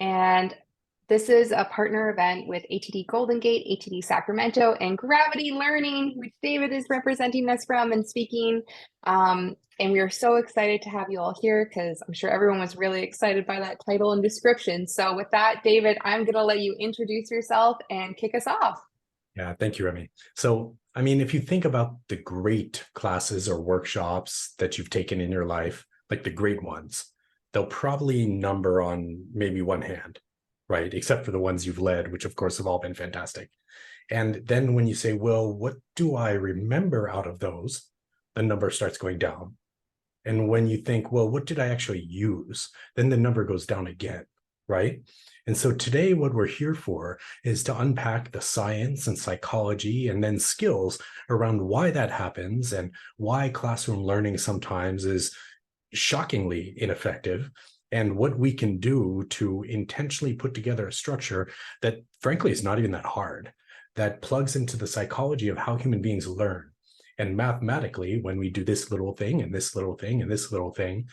And this is a partner event with ATD Golden Gate, ATD Sacramento, and Gravity Learning, which David is representing us from and speaking. And we are so excited to have you all here because I'm sure everyone was really excited by that title and description. So with that, David, I'm going to let you introduce yourself and kick us off. Yeah, thank you, Remy. So, I mean, if you think about the great classes or workshops that you've taken in your life, like the great ones, they'll probably number on maybe one hand, right? Except for the ones you've led, which of course have all been fantastic. And then when you say, well, what do I remember out of those? The number starts going down. And when you think, well, what did I actually use? Then the number goes down again, right? And so today, what we're here for is to unpack the science and psychology and then skills around why that happens and why classroom learning sometimes is shockingly ineffective and what we can do to intentionally put together a structure that, frankly, is not even that hard, that plugs into the psychology of how human beings learn. And mathematically, when we do this little thing and this little thing and this little thing,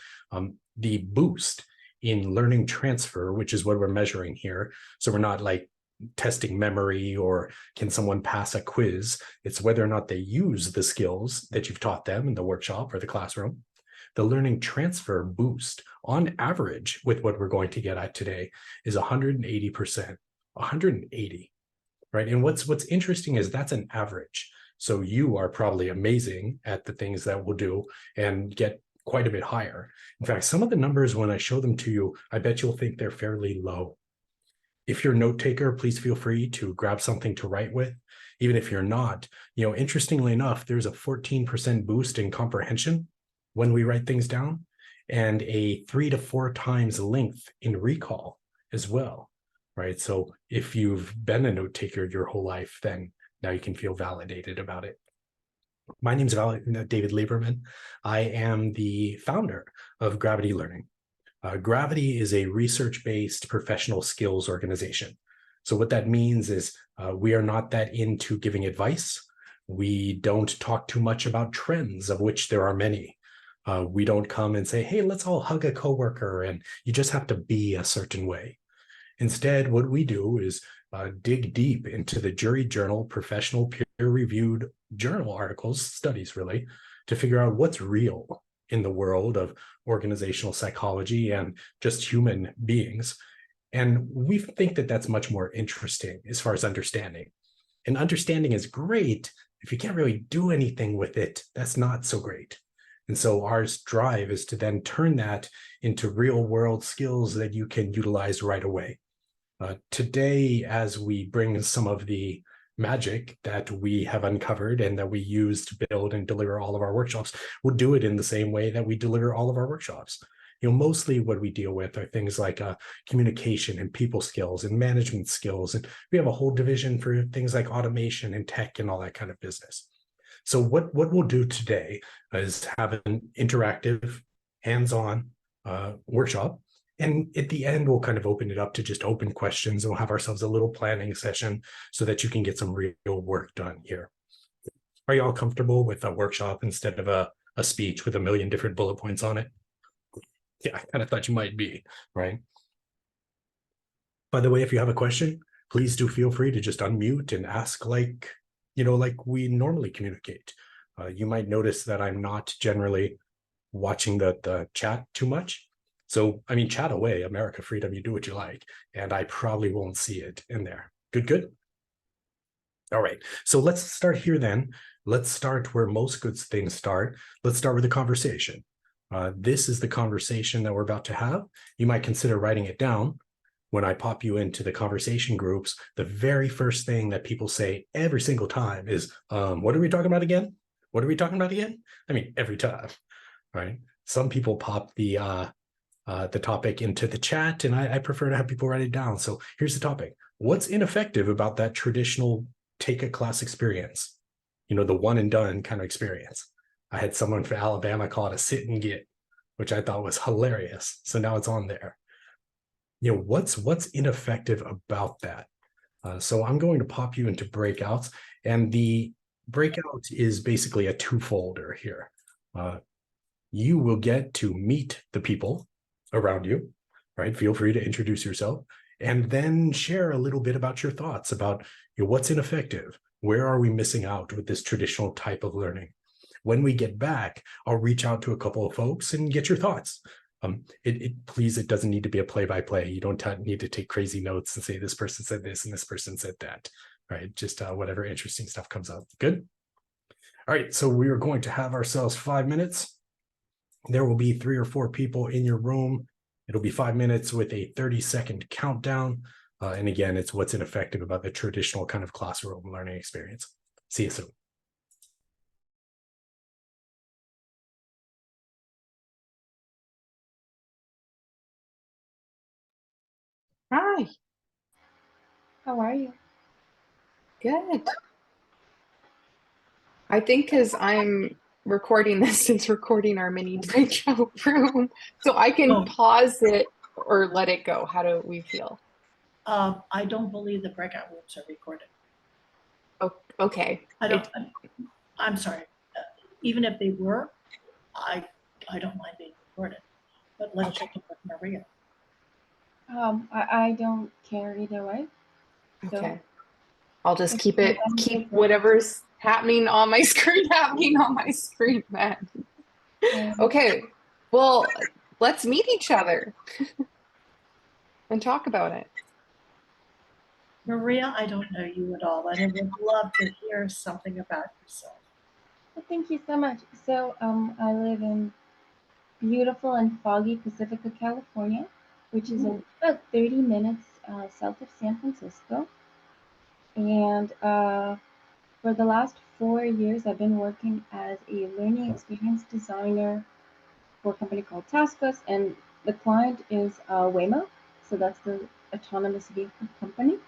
the boost in learning transfer, which is what we're measuring here. So we're not like testing memory or can someone pass a quiz. It's whether or not they use the skills that you've taught them in the workshop or the classroom. The learning transfer boost on average with what we're going to get at today is 180%, 180, right? And what's interesting is that's an average. So you are probably amazing at the things that we'll do and get quite a bit higher. In fact, some of the numbers, when I show them to you, I bet you'll think they're fairly low. If you're a note taker, please feel free to grab something to write with. Even if you're not, interestingly enough, there's a 14% boost in comprehension when we write things down and a 3 to 4 times length in recall as well, right? So if you've been a note taker your whole life, then now you can feel validated about it. My name is David Lieberman. I am the founder of Gravity Learning. Gravity is a research-based professional skills organization. So what that means is we are not that into giving advice. We don't talk too much about trends, of which there are many. We don't come and say, hey, let's all hug a coworker and you just have to be a certain way. Instead, what we do is dig deep into the jury journal, professional peer-reviewed journal articles, studies really, to figure out what's real in the world of organizational psychology and just human beings. And we think that that's much more interesting as far as understanding. And understanding is great. If you can't really do anything with it, that's not so great. And so our drive is to then turn that into real world skills that you can utilize right away. Today, as we bring some of the magic that we have uncovered and that we use to build and deliver all of our workshops, we'll do it in the same way that we deliver all of our workshops. Mostly what we deal with are things like communication and people skills and management skills. And we have a whole division for things like automation and tech and all that kind of business. So what we'll do today is have an interactive, hands-on workshop. And at the end, we'll kind of open it up to just open questions and we'll have ourselves a little planning session so that you can get some real work done here. Are you all comfortable with a workshop instead of a speech with a million different bullet points on it? Yeah, I kind of thought you might be, right? By the way, if you have a question, please do feel free to just unmute and ask like we normally communicate. You might notice that I'm not generally watching the chat too much. So, I mean, chat away, America, freedom, you do what you like. And I probably won't see it in there. Good? All right. So let's start here then. Let's start where most good things start. Let's start with a conversation. This is the conversation that we're about to have. You might consider writing it down. When I pop you into the conversation groups, the very first thing that people say every single time is, what are we talking about again? What are we talking about again? I mean, every time, right? Some people pop the topic into the chat, and I prefer to have people write it down. So here's the topic. What's ineffective about that traditional take a class experience? The one and done kind of experience. I had someone from Alabama call it a sit and get, which I thought was hilarious. So now it's on there. What's ineffective about that? So I'm going to pop you into breakouts, and the breakout is basically a two-folder here. You will get to meet the people around you, right? Feel free to introduce yourself and then share a little bit about your thoughts about what's ineffective. Where are we missing out with this traditional type of learning? When we get back, I'll reach out to a couple of folks and get your thoughts. Please, it doesn't need to be a play-by-play. You don't need to take crazy notes and say this person said this and this person said that, right? Just whatever interesting stuff comes up. Good. All right, so we are going to have ourselves 5 minutes. There will be 3 or 4 people in your room. It'll be 5 minutes with a 30-second countdown. And again, it's what's ineffective about the traditional kind of classroom learning experience. See you soon. Hi, How are you? good. I think because I'm recording this, it's recording our mini breakout room. So I can Oh. pause it or let it go. How do we feel? I don't believe the breakout rooms are recorded. Oh, okay. I'm sorry. Even if they were, I don't mind being recorded. But let's check it with Maria. I don't care either way. Okay. I'll just If keep you it, want to keep take whatever's happening on my screen happening on my screen then. Okay. Well, let's meet each other and talk about it. Maria, I don't know you at all, and I would love to hear something about yourself. Well, thank you so much. So, I live in beautiful and foggy Pacifica, California, which is about 30 minutes south of San Francisco. And for the last 4 years, I've been working as a learning experience designer for a company called Taskus, and the client is Waymo, so that's the autonomous vehicle company.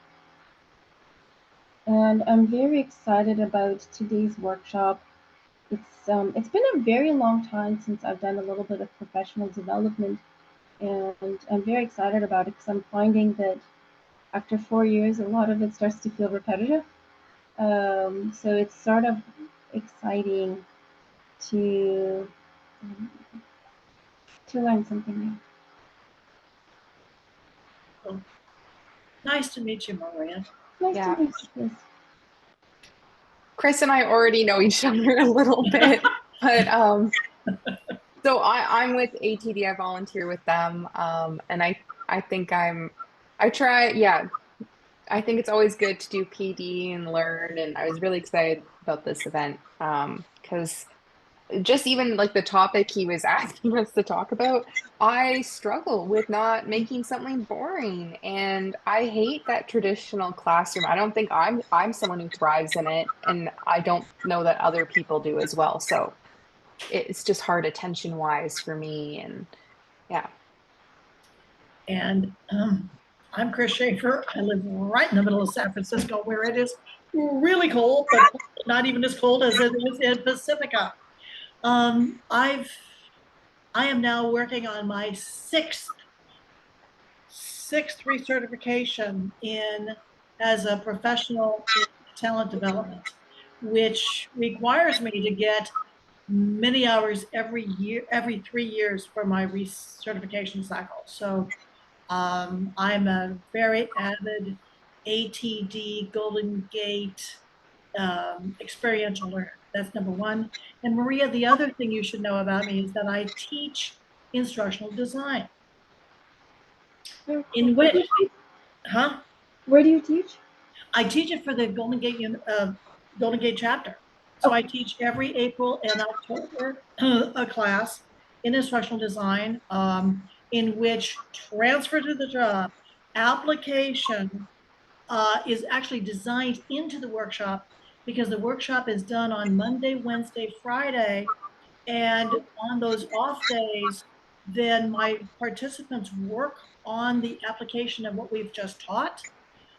And I'm very excited about today's workshop. It's been a very long time since I've done a little bit of professional development, and I'm very excited about it because I'm finding that after 4 years, a lot of it starts to feel repetitive. So it's sort of exciting to learn something new. Well, nice to meet you, Maria. Nice Yeah. to meet you, Chris. Chris and I already know each other a little bit, but so I'm with ATD. I volunteer with them, and I think I try. Yeah, I think it's always good to do PD and learn. And I was really excited about this event because just even like the topic he was asking us to talk about, I struggle with not making something boring, and I hate that traditional classroom. I don't think I'm someone who thrives in it, and I don't know that other people do as well. So it's just hard attention wise for me, and yeah. And I'm Chris Schaefer. I live right in the middle of San Francisco, where it is really cold, but not even as cold as it is in Pacifica. I am now working on my sixth recertification as a professional in talent development, which requires me to get many hours every year, every 3 years for my recertification cycle. So I'm a very avid ATD Golden Gate experiential learner. That's number one. And Maria, the other thing you should know about me is that I teach instructional design. In which, Where do you teach? I teach it for the Golden Gate chapter. So I teach every April and October a class in instructional design in which transfer to the job application is actually designed into the workshop, because the workshop is done on Monday, Wednesday, Friday, and on those off days, then my participants work on the application of what we've just taught.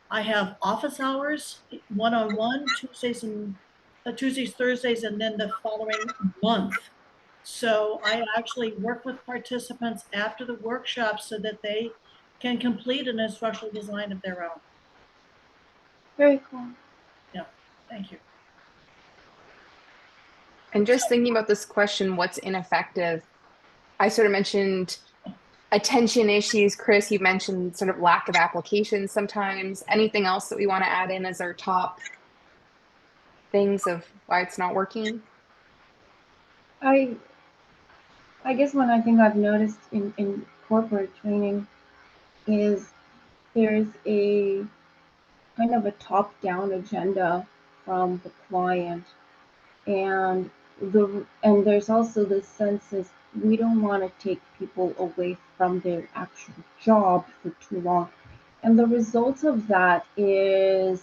I have office hours, one-on-one, Tuesdays, Thursdays, and then the following month. So I actually work with participants after the workshop so that they can complete an instructional design of their own. Very cool. Yeah, thank you. And just thinking about this question, what's ineffective? I sort of mentioned attention issues. Chris, you mentioned sort of lack of applications sometimes. Anything else that we want to add in as our top things of why it's not working? I I guess one thing I've noticed in corporate training is there's a kind of a top-down agenda from the client, and there's also this sense is we don't want to take people away from their actual job for too long. And the result of that is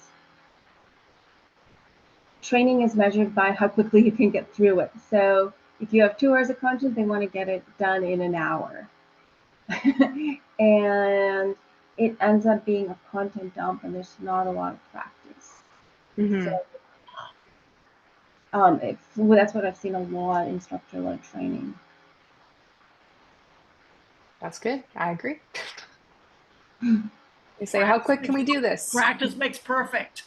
training is measured by how quickly you can get through it. So if you have 2 hours of content, they want to get it done in an hour. And it ends up being a content dump, and there's not a lot of practice. Mhm. Well, that's what I've seen a lot in instructor-led training. That's good. I agree. They say, how quick can we do this? Practice makes perfect.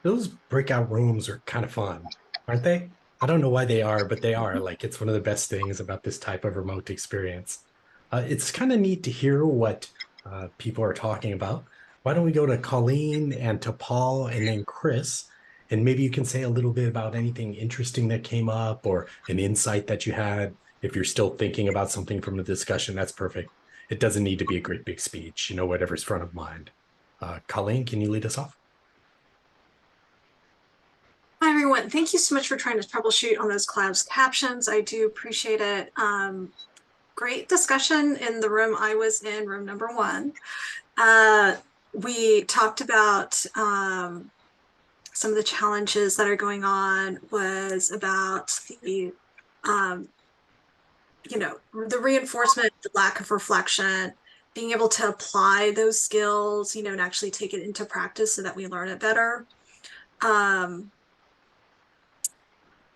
Those breakout rooms are kind of fun, aren't they? I don't know why they are, but they are. Like, it's one of the best things about this type of remote experience. It's kind of neat to hear what people are talking about. Why don't we go to Colleen and to Paul and then Chris, and maybe you can say a little bit about anything interesting that came up or an insight that you had. If you're still thinking about something from the discussion, that's perfect. It doesn't need to be a great big speech, whatever's front of mind. Colleen, can you lead us off? Hi, everyone. Thank you so much for trying to troubleshoot on those closed captions. I do appreciate it. Great discussion in the room I was in, room number 1. We talked about some of the challenges that are going on, was about the, the reinforcement, the lack of reflection, being able to apply those skills, and actually take it into practice so that we learn it better.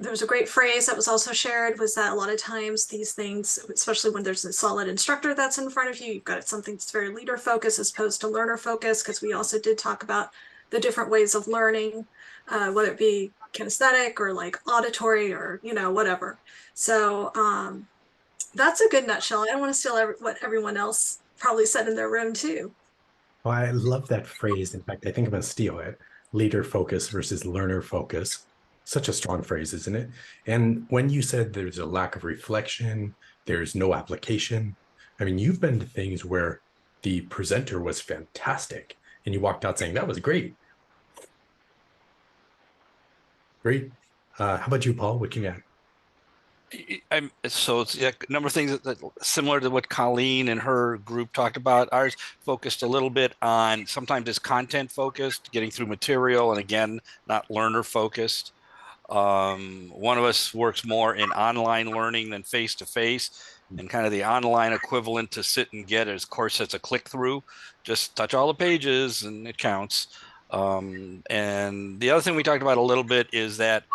There was a great phrase that was also shared, was that a lot of times these things, especially when there's a solid instructor that's in front of you, you've got something that's very leader focused as opposed to learner focused, because we also did talk about the different ways of learning, whether it be kinesthetic or like auditory or, whatever. So that's a good nutshell. I don't want to steal what everyone else probably said in their room too. Oh, I love that phrase. In fact, I think I'm going to steal it. Leader focus versus learner focus. Such a strong phrase, isn't it? And when you said there's a lack of reflection, there's no application. I mean, you've been to things where the presenter was fantastic and you walked out saying, that was great. Great. How about you, Paul? What can you add? So it's a number of things that similar to what Colleen and her group talked about. Ours focused a little bit on, sometimes it's content focused, getting through material, and again, not learner focused. One of us works more in online learning than face-to-face, and kind of the online equivalent to sit and get is course that's a click through, just touch all the pages and it counts. And the other thing we talked about a little bit is that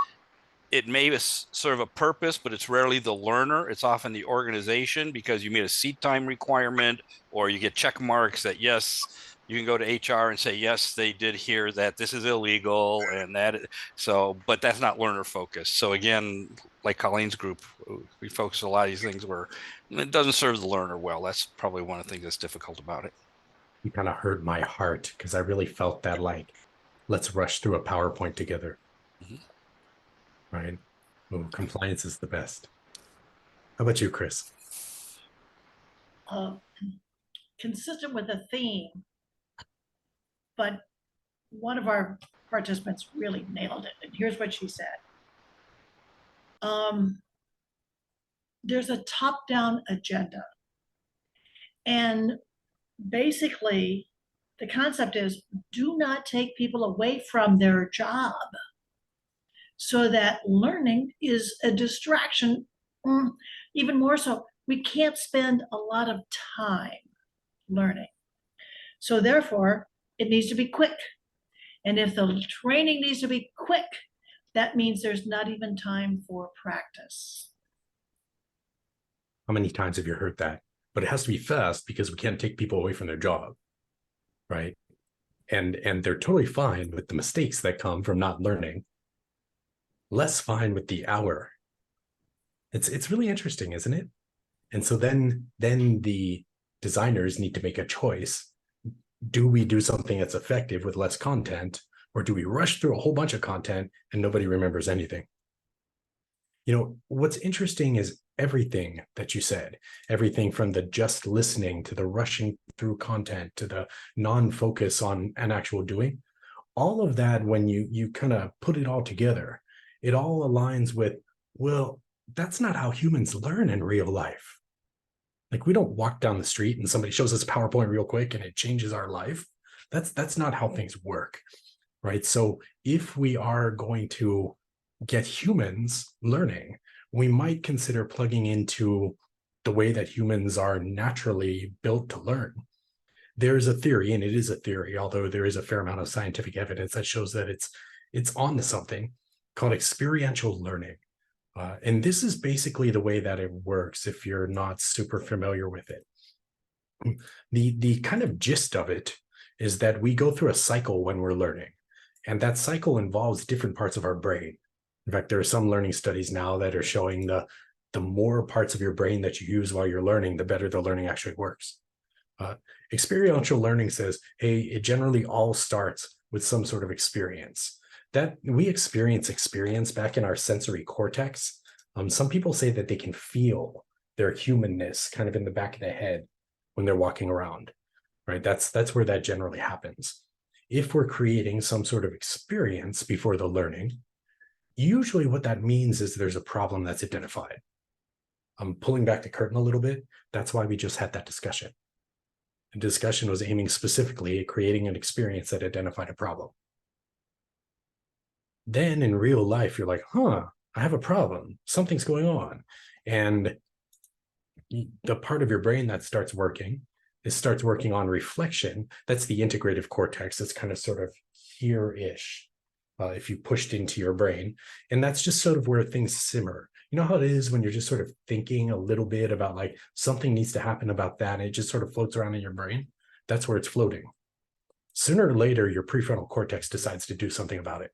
it may serve a purpose, but it's rarely the learner. It's often the organization, because you meet a seat time requirement, or you get check marks that, yes, you can go to HR and say, yes, they did hear that this is illegal and that. So, but that's not learner focused. So again, like Colleen's group, we focus a lot of these things where it doesn't serve the learner well. That's probably one of the things that's difficult about it. You kind of hurt my heart, because I really felt that, like, let's rush through a PowerPoint together. Right? Oh, compliance is the best. How about you, Chris? Consistent with the theme, but one of our participants really nailed it. And here's what she said. There's a top-down agenda. And basically, the concept is, do not take people away from their job so that learning is a distraction. Even more so, we can't spend a lot of time learning. So therefore, it needs to be quick. And if the training needs to be quick, that means there's not even time for practice. How many times have you heard that? But it has to be fast, because we can't take people away from their job, right? and they're totally fine with the mistakes that come from not learning, less fine with the hour. It's really interesting, isn't it? And so then the designers need to make a choice. Do we do something that's effective with less content, or do we rush through a whole bunch of content and nobody remembers anything? You know, what's interesting is everything that you said, everything from the just listening to the rushing through content to the non-focus on an actual doing, all of that, when you kind of put it all together, it all aligns with, well, that's not how humans learn in real life. Like, we don't walk down the street and somebody shows us a PowerPoint real quick and it changes our life. That's not how things work, right? So if we are going to get humans learning, we might consider plugging into the way that humans are naturally built to learn. There's a theory, and it is a theory, although there is a fair amount of scientific evidence that shows that it's on to something, called experiential learning. And this is basically the way that it works if you're not super familiar with it. The kind of gist of it is that we go through a cycle when we're learning, and that cycle involves different parts of our brain. In fact, there are some learning studies now that are showing the more parts of your brain that you use while you're learning, the better the learning actually works. Experiential learning says, hey, it generally all starts with some sort of experience. That we experience back in our sensory cortex. Some people say that they can feel their humanness kind of in the back of the head when they're walking around, right? That's where that generally happens. If we're creating some sort of experience before the learning, usually what that means is there's a problem that's identified. I'm pulling back the curtain a little bit. That's why we just had that discussion. The discussion was aiming specifically at creating an experience that identified a problem. Then in real life, you're like, I have a problem. Something's going on. And the part of your brain that starts working on reflection. That's the integrative cortex. It's kind of sort of here-ish. If you pushed into your brain. And that's just sort of where things simmer. You know how it is when you're just sort of thinking a little bit about like something needs to happen about that, and it just sort of floats around in your brain? That's where it's floating. Sooner or later, your prefrontal cortex decides to do something about it,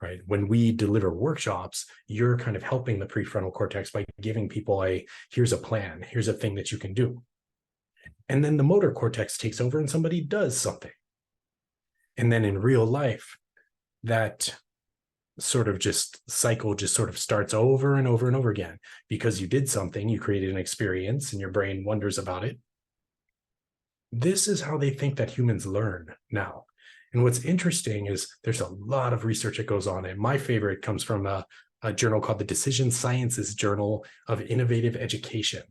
right? When we deliver workshops, you're kind of helping the prefrontal cortex by giving people here's a plan, here's a thing that you can do. And then the motor cortex takes over and somebody does something. And then in real life, that sort of cycle just sort of starts over and over and over again, because you did something, you created an experience, and your brain wonders about it. This is how they think that humans learn now. And what's interesting is there's a lot of research that goes on. And my favorite comes from a journal called the Decision Sciences Journal of Innovative Education.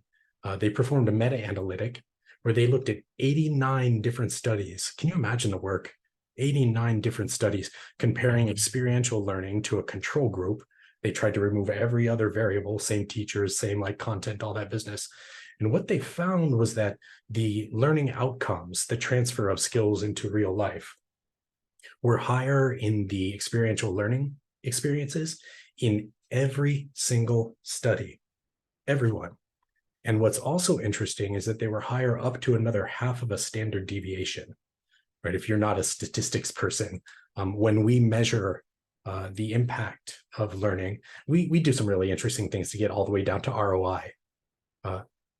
They performed a meta-analytic where they looked at 89 different studies. Can you imagine the work? 89 different studies comparing experiential learning to a control group. They tried to remove every other variable, same teachers, same like content, all that business. And what they found was that the learning outcomes, the transfer of skills into real life, were higher in the experiential learning experiences in every single study, everyone. And what's also interesting is that they were higher up to another half of a standard deviation. Right? If you're not a statistics person, when we measure the impact of learning, we do some really interesting things to get all the way down to ROI.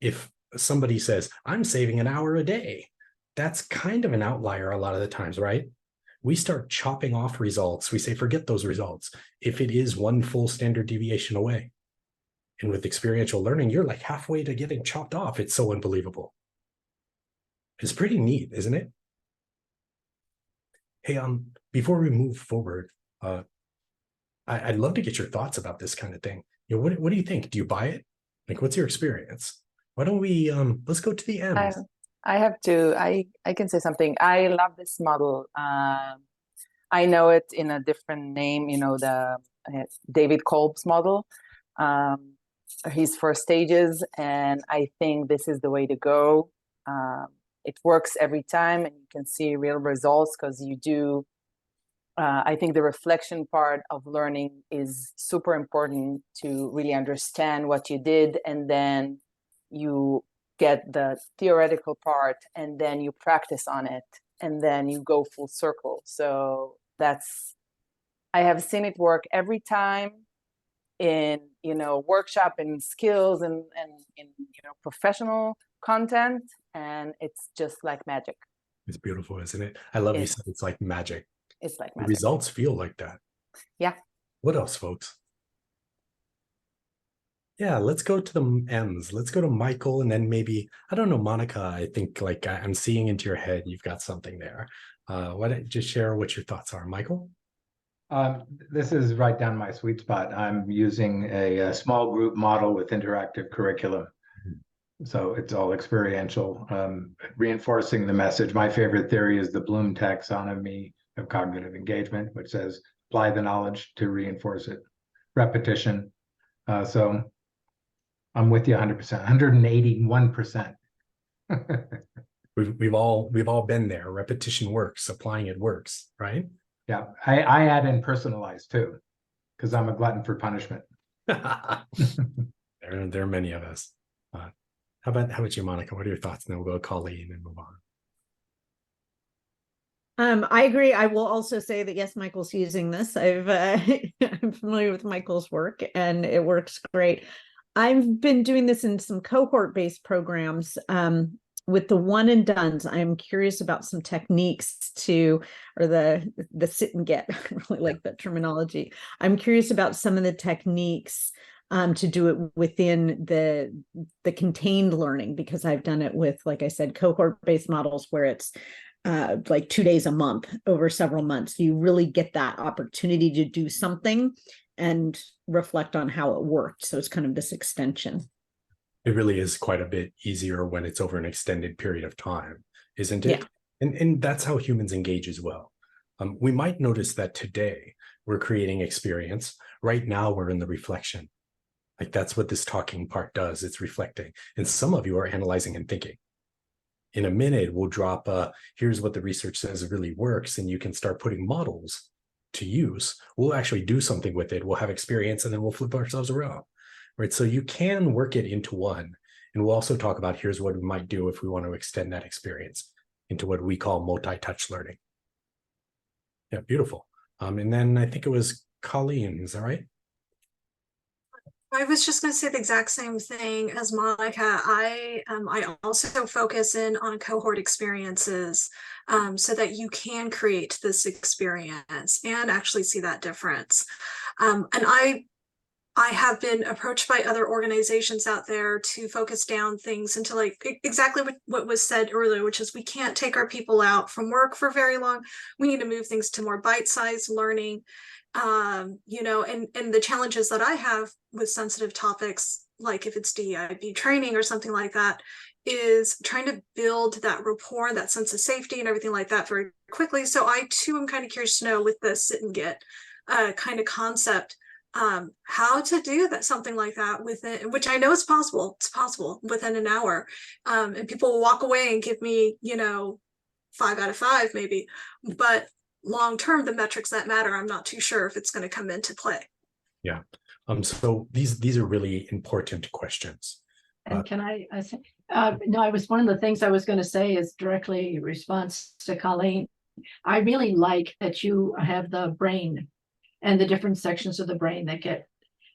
If somebody says, I'm saving an hour a day, that's kind of an outlier a lot of the times, right? We start chopping off results. We say, forget those results if it is one full standard deviation away. And with experiential learning, you're like halfway to getting chopped off. It's so unbelievable. It's pretty neat, isn't it? Hey, before we move forward, I'd love to get your thoughts about this kind of thing. You know, what do you think? Do you buy it? Like, what's your experience? Why don't we let's go to the end. I can say something. I love this model. I know it in a different name, you know, the David Kolb's model. His 4 stages, and I think this is the way to go. It works every time, and you can see real results because you do. I think the reflection part of learning is super important to really understand what you did, and then you get the theoretical part, and then you practice on it. and then you go full circle. So I have seen it work every time in, workshop and skills and in, professional content. And it's just like magic. It's beautiful, isn't it? I love you It's- said it's like magic. It's like The magic. results feel like that. Yeah. What else, folks? Yeah, let's go to the M's. Let's go to Michael, and then maybe, I don't know, Monica, I think like I'm seeing into your head, you've got something there. Why don't you just share what your thoughts are, Michael? This is right down my sweet spot. I'm using a small group model with interactive curriculum. So it's all experiential, reinforcing the message. My favorite theory is the Bloom taxonomy of cognitive engagement, which says apply the knowledge to reinforce it. Repetition. So I'm with you 100%, 181%. We've all been there. Repetition works, applying it works, right? Yeah, I add in personalized too, because I'm a glutton for punishment. there are many of us. How about you, Monica? What are your thoughts? And then we'll go to Colleen and move on. I agree. I will also say that yes, Michael's using this. I'm familiar with Michael's work and it works great. I've been doing this in some cohort-based programs with the one and dones. I'm curious about some techniques or the sit and get. I really like that terminology. I'm curious about some of the techniques to do it within the contained learning, because I've done it with, like I said, cohort-based models where it's like 2 days a month over several months. You really get that opportunity to do something and reflect on how it worked. So it's kind of this extension. It really is quite a bit easier when it's over an extended period of time, isn't it? Yeah. And that's how humans engage as well. We might notice that today we're creating experience. Right now we're in the reflection. Like that's what this talking part does. It's reflecting. And some of you are analyzing and thinking. In a minute, we'll drop here's what the research says really works, and you can start putting models to use. We'll actually do something with it. We'll have experience, and then we'll flip ourselves around. Right. So you can work it into one. And we'll also talk about here's what we might do if we want to extend that experience into what we call multi-touch learning. Yeah, beautiful. And then I think it was Colleen, is that right? I was just going to say the exact same thing as Monica. I also focus in on cohort experiences so that you can create this experience and actually see that difference. And I have been approached by other organizations out there to focus down things into like exactly what was said earlier, which is we can't take our people out from work for very long. We need to move things to more bite-sized learning. And the challenges that I have with sensitive topics, like if it's DEIB training or something like that, is trying to build that rapport, that sense of safety and everything like that very quickly. So I too am kind of curious to know with the sit and get kind of concept, how to do that, something like that within, which I know is possible. It's possible within an hour. And people will walk away and give me, 5 out of 5 maybe, but long term, the metrics that matter, I'm not too sure if it's going to come into play. Yeah. So these are really important questions. And can I say, no, I was one of the things I was going to say is directly in response to Colleen. I really like that you have the brain and the different sections of the brain that get,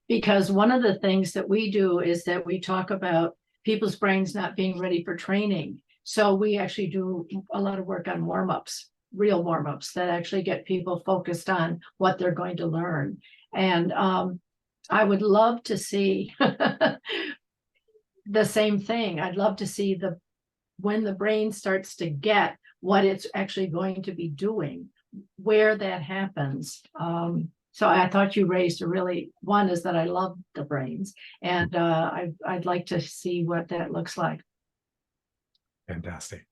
because one of the things that we do is that we talk about people's brains not being ready for training. So we actually do a lot of work on warm-ups, real warm-ups that actually get people focused on what they're going to learn. And I would love to see the same thing. I'd love to see when the brain starts to get what it's actually going to be doing, where that happens. So I thought you raised one is that I love the brains, and I'd like to see what that looks like. Fantastic.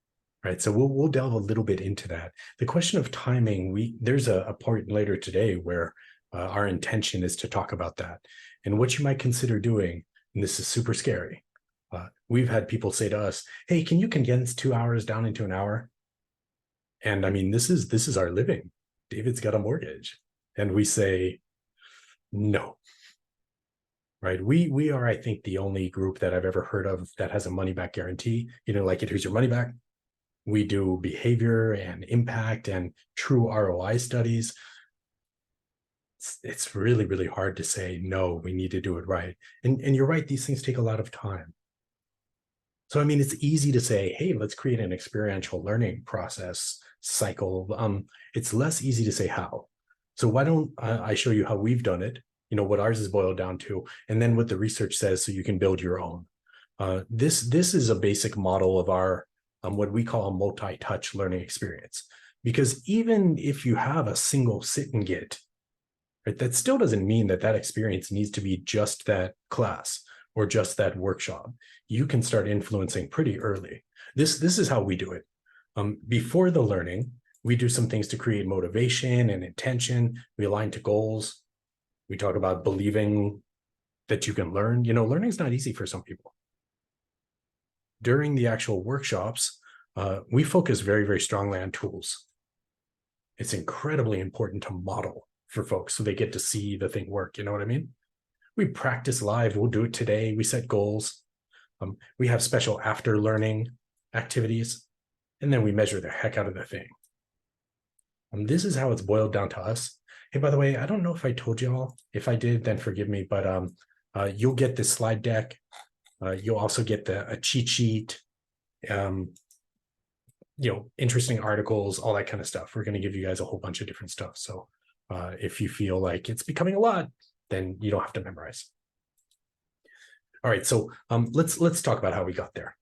Right. So we'll delve a little bit into that. The question of timing, there's a point later today where our intention is to talk about that and what you might consider doing. And this is super scary. We've had people say to us, hey, can you condense 2 hours down into an hour? And I mean, this is our living. David's got a mortgage. And we say, no. Right. We are, I think, the only group that I've ever heard of that has a money back guarantee. Like here's your money back. We do behavior and impact and true ROI studies. It's really, really hard to say, no, we need to do it right. And you're right, these things take a lot of time. So, I mean, it's easy to say, hey, let's create an experiential learning process cycle. It's less easy to say how. So why don't I show you how we've done it, you know, what ours is boiled down to, and then what the research says so you can build your own. This is a basic model of our, what we call a multi-touch learning experience. Because even if you have a single sit and get, right, that still doesn't mean that that experience needs to be just that class or just that workshop. You can start influencing pretty early. This is how we do it. Before the learning, we do some things to create motivation and intention. We align to goals. We talk about believing that you can learn. You know, learning is not easy for some people. During the actual workshops, we focus very, very strongly on tools. It's incredibly important to model for folks so they get to see the thing work. You know what I mean? We practice live. We'll do it today. We set goals. We have special after learning activities, and then we measure the heck out of the thing. This is how it's boiled down to us. Hey, by the way, I don't know if I told you all. If I did, then forgive me, but you'll get this slide deck. You'll also get a cheat sheet, you know, interesting articles, all that kind of stuff. We're going to give you guys a whole bunch of different stuff. So if you feel like it's becoming a lot, then you don't have to memorize. All right, so let's talk about how we got there.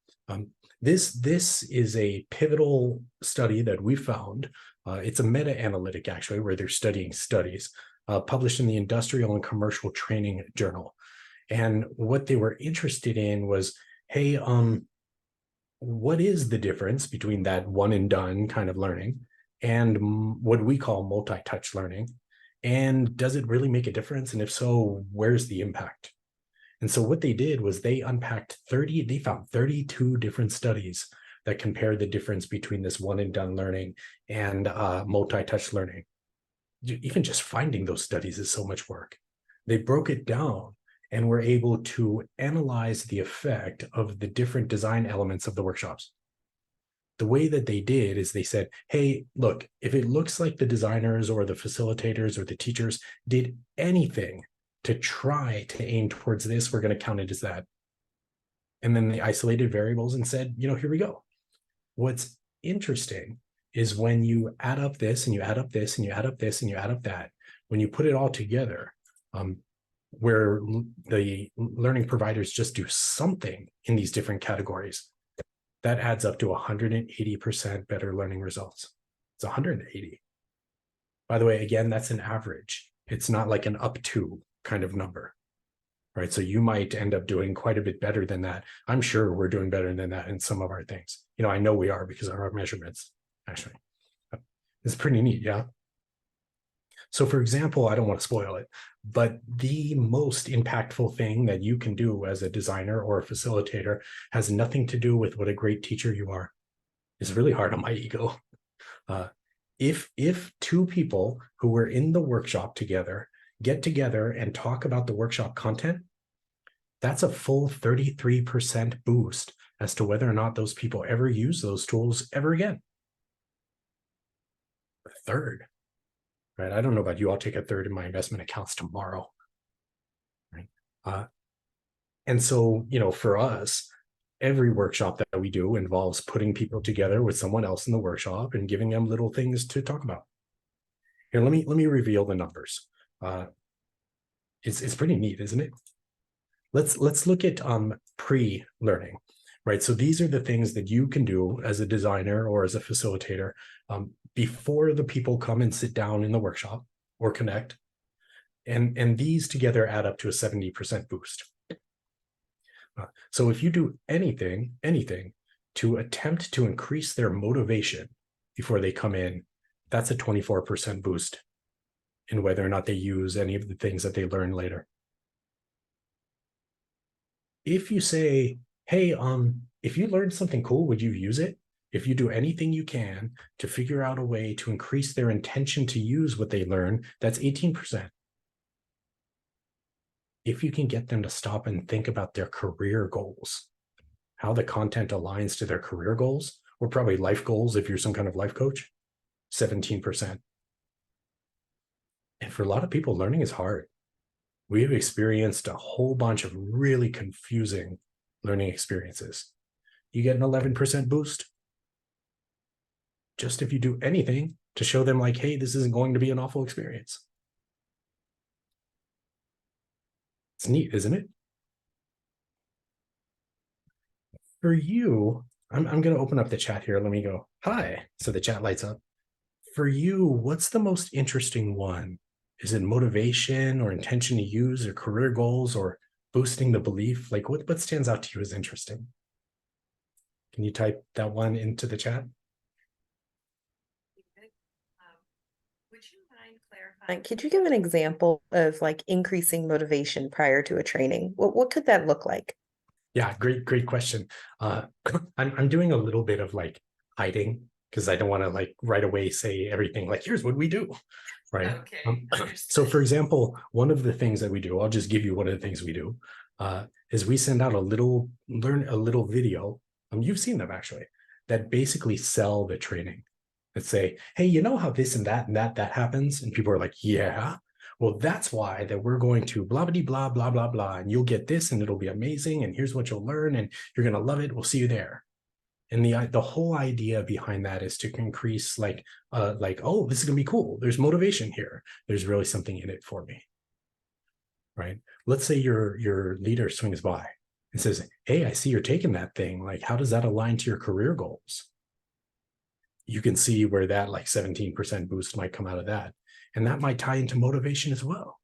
This is a pivotal study that we found. It's a meta-analytic, actually, where they're studying studies published in the Industrial and Commercial Training Journal. And what they were interested in was, hey, what is the difference between that one and done kind of learning and what we call multi-touch learning? And does it really make a difference? And if so, where's the impact? And so what they did was they unpacked they found 32 different studies that compared the difference between this one and done learning and multi-touch learning. Even just finding those studies is so much work. They broke it down and were able to analyze the effect of the different design elements of the workshops. The way that they did is they said, hey, look, if it looks like the designers or the facilitators or the teachers did anything to try to aim towards this, we're going to count it as that. And then they isolated variables and said, you know, here we go. What's interesting is when you add up this and you add up this and you add up this and you add up that, when you put it all together, where the learning providers just do something in these different categories, that adds up to 180% better learning results. It's 180. By the way, again, that's an average. It's not like an up to kind of number, right? So you might end up doing quite a bit better than that. I'm sure we're doing better than that in some of our things. You know, I know we are because of our measurements, actually. It's pretty neat, yeah? So for example, I don't want to spoil it, but the most impactful thing that you can do as a designer or a facilitator has nothing to do with what a great teacher you are. It's really hard on my ego. If two people who were in the workshop together get together and talk about the workshop content, that's a full 33% boost as to whether or not those people ever use those tools ever again. A third. Right? I don't know about you, I'll take a third in my investment accounts tomorrow. Right? And so, you know, for us, every workshop that we do involves putting people together with someone else in the workshop and giving them little things to talk about. Here, let me reveal the numbers. It's pretty neat, isn't it? Let's look at pre-learning. Right. So these are the things that you can do as a designer or as a facilitator before the people come and sit down in the workshop or connect. And these together add up to a 70% boost. So if you do anything to attempt to increase their motivation before they come in, that's a 24% boost in whether or not they use any of the things that they learn later. If you say, hey, if you learned something cool, would you use it? If you do anything you can to figure out a way to increase their intention to use what they learn, that's 18%. If you can get them to stop and think about their career goals, how the content aligns to their career goals, or probably life goals if you're some kind of life coach, 17%. And for a lot of people, learning is hard. We have experienced a whole bunch of really confusing learning experiences. You get an 11% boost just if you do anything to show them like, hey, this isn't going to be an awful experience. It's neat, isn't it? For you, I'm going to open up the chat here. Let me go, hi. So the chat lights up. For you, what's the most interesting one? Is it motivation or intention to use or career goals or boosting the belief? Like what stands out to you as interesting? Can you type that one into the chat? Would you mind clarifying? Could you give an example of like increasing motivation prior to a training? What could that look like? Yeah, great question. I'm doing a little bit of like hiding because I don't want to like right away say everything like, here's what we do, right? Okay. So for example, one of the things that we do, I'll just give you one of the things we do, is we send out a little video. You've seen them actually, that basically sell the training. That say, hey, you know how this and that happens? And people are like, yeah. Well, that's why that we're going to blah, blah, blah, blah, blah, blah, and you'll get this and it'll be amazing. And here's what you'll learn and you're going to love it. We'll see you there. And the whole idea behind that is to increase like, oh, this is going to be cool. There's motivation here. There's really something in it for me, right? Let's say your leader swings by and says, hey, I see you're taking that thing. Like, how does that align to your career goals? You can see where that like 17% boost might come out of that. And that might tie into motivation as well.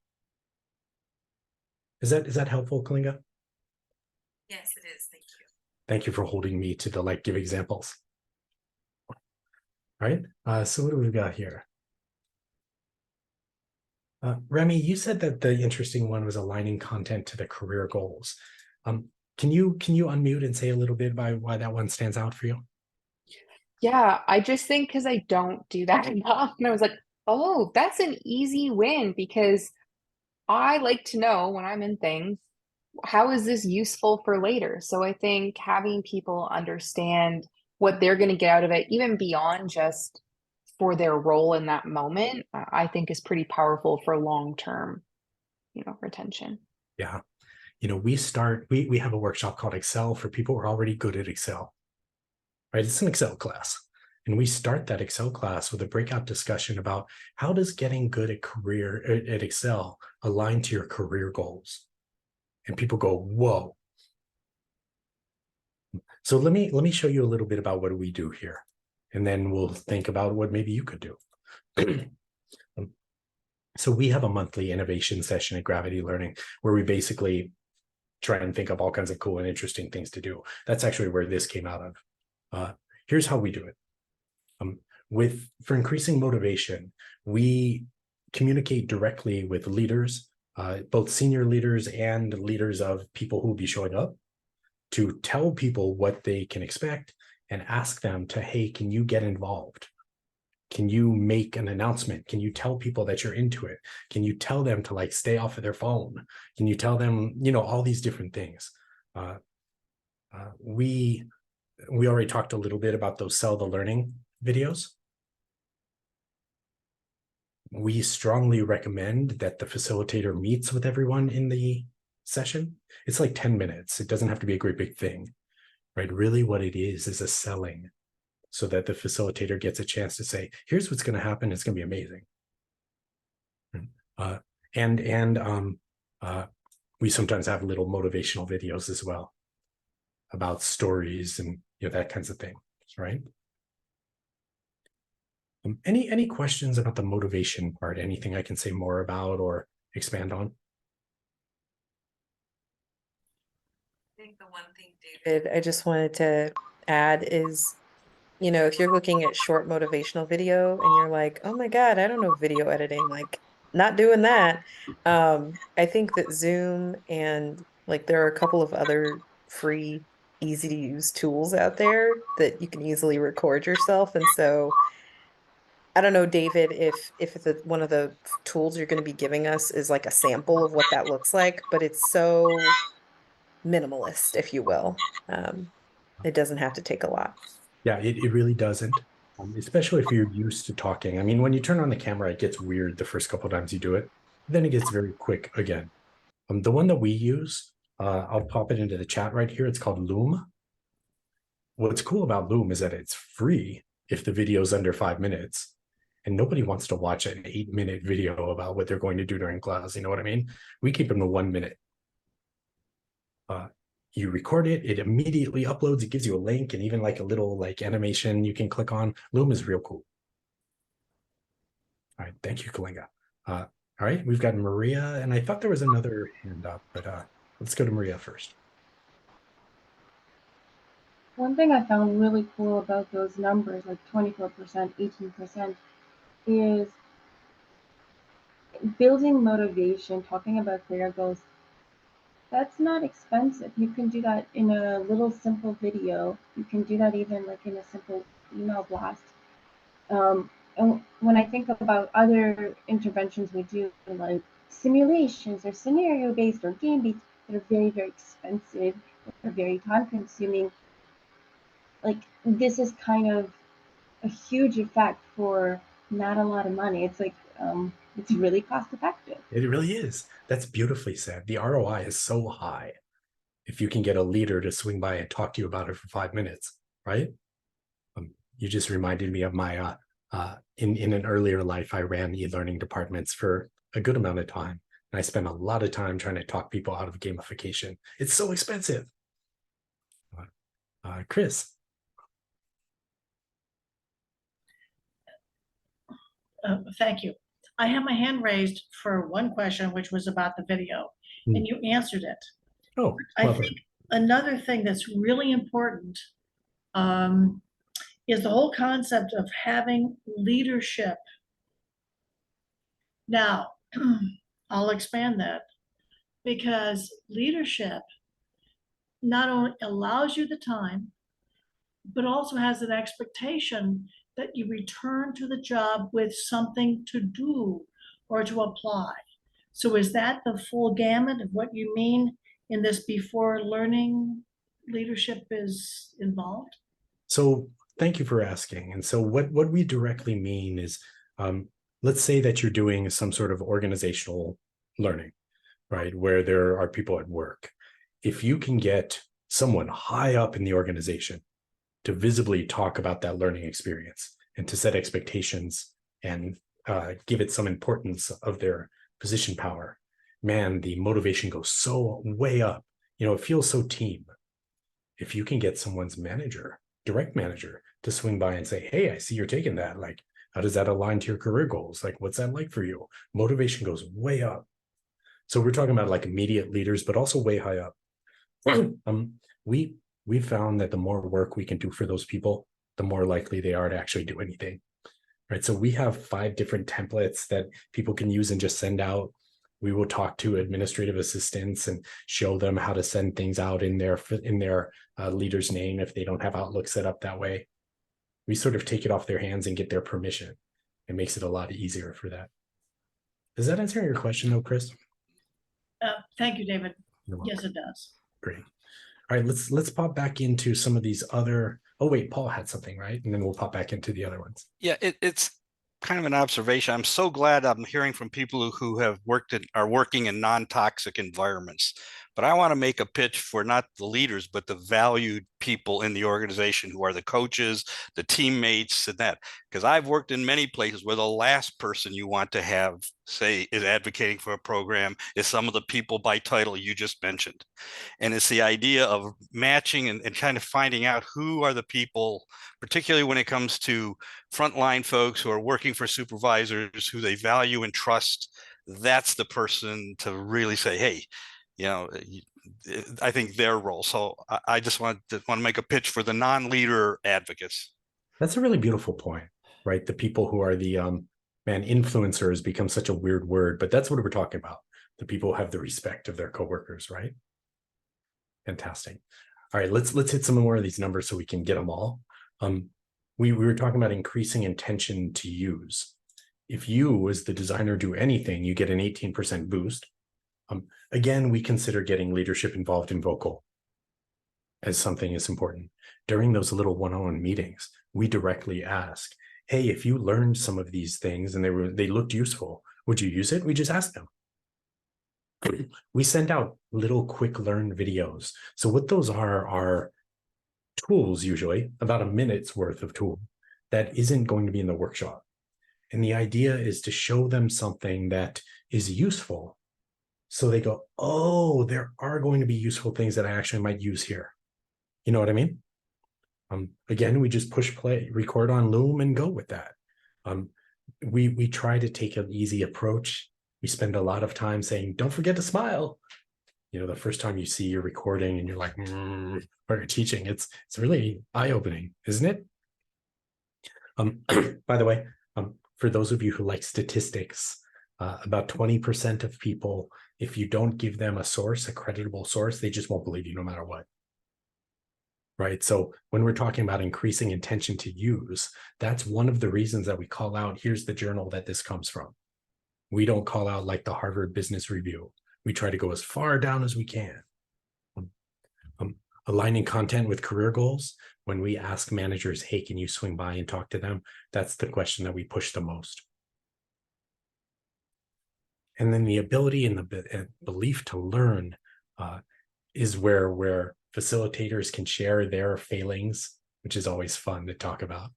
Is that helpful, Kalinga? Yes, it is. Thank you. Thank you for holding me to the like give examples. All right. So what do we got here? Remy, you said that the interesting one was aligning content to the career goals. Can you unmute and say a little bit about why that one stands out for you? Yeah, I just think because I don't do that enough. And I was like, oh, that's an easy win because I like to know when I'm in things, how is this useful for later? So I think having people understand what they're going to get out of it, even beyond just for their role in that moment, I think is pretty powerful for long-term, retention. Yeah. We have a workshop called Excel for people who are already good at Excel, right? It's an Excel class. And we start that Excel class with a breakout discussion about how does getting good at Excel align to your career goals? And people go, whoa. So let me show you a little bit about what we do here. And then we'll think about what maybe you could do. So we have a monthly innovation session at Gravity Learning where we basically try and think of all kinds of cool and interesting things to do. That's actually where this came out of. Here's how we do it. For increasing motivation, we communicate directly with leaders, both senior leaders and leaders of people who will be showing up, to tell people what they can expect and ask them to, hey, can you get involved? Can you make an announcement? Can you tell people that you're into it? Can you tell them to like stay off of their phone? Can you tell them, all these different things? We already talked a little bit about those sell the learning videos. We strongly recommend that the facilitator meets with everyone in the session. It's like 10 minutes. It doesn't have to be a great big thing, right? Really what it is a selling so that the facilitator gets a chance to say, here's what's going to happen. It's going to be amazing. We sometimes have little motivational videos as well about stories and that kinds of things, right? Any questions about the motivation part? Anything I can say more about or expand on? I think the one thing, David, I just wanted to add is, if you're looking at short motivational video and you're like, oh my God, I don't know video editing, like not doing that. I think that Zoom and like there are a couple of other free, easy to use tools out there that you can easily record yourself. And so I don't know, David, if one of the tools you're going to be giving us is like a sample of what that looks like, but it's so minimalist, if you will. It doesn't have to take a lot. Yeah, it really doesn't. Especially if you're used to talking. I mean, when you turn on the camera, it gets weird the first couple of times you do it. Then it gets very quick again. The one that we use, I'll pop it into the chat right here. It's called Loom. What's cool about Loom is that it's free if the video is under 5 minutes, and nobody wants to watch an 8-minute video about what they're going to do during class. You know what I mean? We keep them to 1 minute. You record it, it immediately uploads, it gives you a link and even like a little like animation you can click on. Loom is real cool. All right, thank you, Kalinga. All right, we've got Maria, and I thought there was another hand up, but let's go to Maria first. One thing I found really cool about those numbers, like 24%, 18%, is building motivation, talking about career goals. That's not expensive. You can do that in a little simple video. You can do that even like in a simple email blast. And when I think about other interventions we do, like simulations or scenario-based or game-based, that are very, very expensive, that are very time-consuming, like this is kind of a huge effect for not a lot of money. It's like it's really cost-effective. It really is. That's beautifully said. The ROI is so high if you can get a leader to swing by and talk to you about it for 5 minutes, right? You just reminded me of my in an earlier life, I ran e-learning departments for a good amount of time. And I spent a lot of time trying to talk people out of gamification. It's so expensive. Chris. Thank you. I have my hand raised for one question, which was about the video, and you answered it. Oh, I think another thing that's really important is the whole concept of having leadership. Now, I'll expand that, because leadership not only allows you the time, but also has an expectation that you return to the job with something to do or to apply. So is that the full gamut of what you mean in this before learning leadership is involved? So thank you for asking. And so what we directly mean is, let's say that you're doing some sort of organizational learning, right? Where there are people at work. If you can get someone high up in the organization to visibly talk about that learning experience and to set expectations and give it some importance of their position power, man, the motivation goes so way up. You know, it feels so team. If you can get someone's manager, direct manager, to swing by and say, hey, I see you're taking that. Like, how does that align to your career goals? Like, what's that like for you? Motivation goes way up. So we're talking about like immediate leaders, but also way high up. We found that the more work we can do for those people, the more likely they are to actually do anything, right? So we have 5 different templates that people can use and just send out. We will talk to administrative assistants and show them how to send things out in their leader's name if they don't have Outlook set up that way. We sort of take it off their hands and get their permission. It makes it a lot easier for that. Does that answer your question though, Chris? Thank you, David. Yes, it does. Great. All right, let's pop back into some of these other. Oh wait, Paul had something, right? And then we'll pop back into the other ones. Yeah, it's kind of an observation. I'm so glad I'm hearing from people who have are working in non-toxic environments. But I want to make a pitch for not the leaders, but the valued people in the organization who are the coaches, the teammates, and that. Because I've worked in many places where the last person you want to have, say, is advocating for a program is some of the people by title you just mentioned. And it's the idea of matching and kind of finding out who are the people, particularly when it comes to frontline folks who are working for supervisors who they value and trust. That's the person to really say, hey, you know, I think their role. So I just want to make a pitch for the non-leader advocates. That's a really beautiful point, right? The people who are the influencers become such a weird word, but that's what we're talking about. The people who have the respect of their coworkers, right? Fantastic. All right, let's hit some more of these numbers so we can get them all. We were talking about increasing intention to use. If you, as the designer, do anything, you get an 18% boost. Again, we consider getting leadership involved in Vocal. as something is important. During those little one-on-one meetings, we directly ask, hey, if you learned some of these things and they looked useful, would you use it? We just ask them. We send out little quick learn videos. So what those are tools, usually about a minute's worth of tool that isn't going to be in the workshop. And the idea is to show them something that is useful. So they go, oh, there are going to be useful things that I actually might use here. You know what I mean? Again, we just push play, record on Loom and go with that. We try to take an easy approach. We spend a lot of time saying, don't forget to smile. You know, the first time you see your recording and you're like, or you're teaching, it's really eye-opening, isn't it? By the way, for those of you who like statistics, about 20% of people, if you don't give them a source, a creditable source, they just won't believe you no matter what. Right. So when we're talking about increasing intention to use, that's one of the reasons that we call out, here's the journal that this comes from. We don't call out like the Harvard Business Review. We try to go as far down as we can. Aligning content with career goals. When we ask managers, hey, can you swing by and talk to them? That's the question that we push the most. And then the ability and the belief to learn is where facilitators can share their failings, which is always fun to talk about.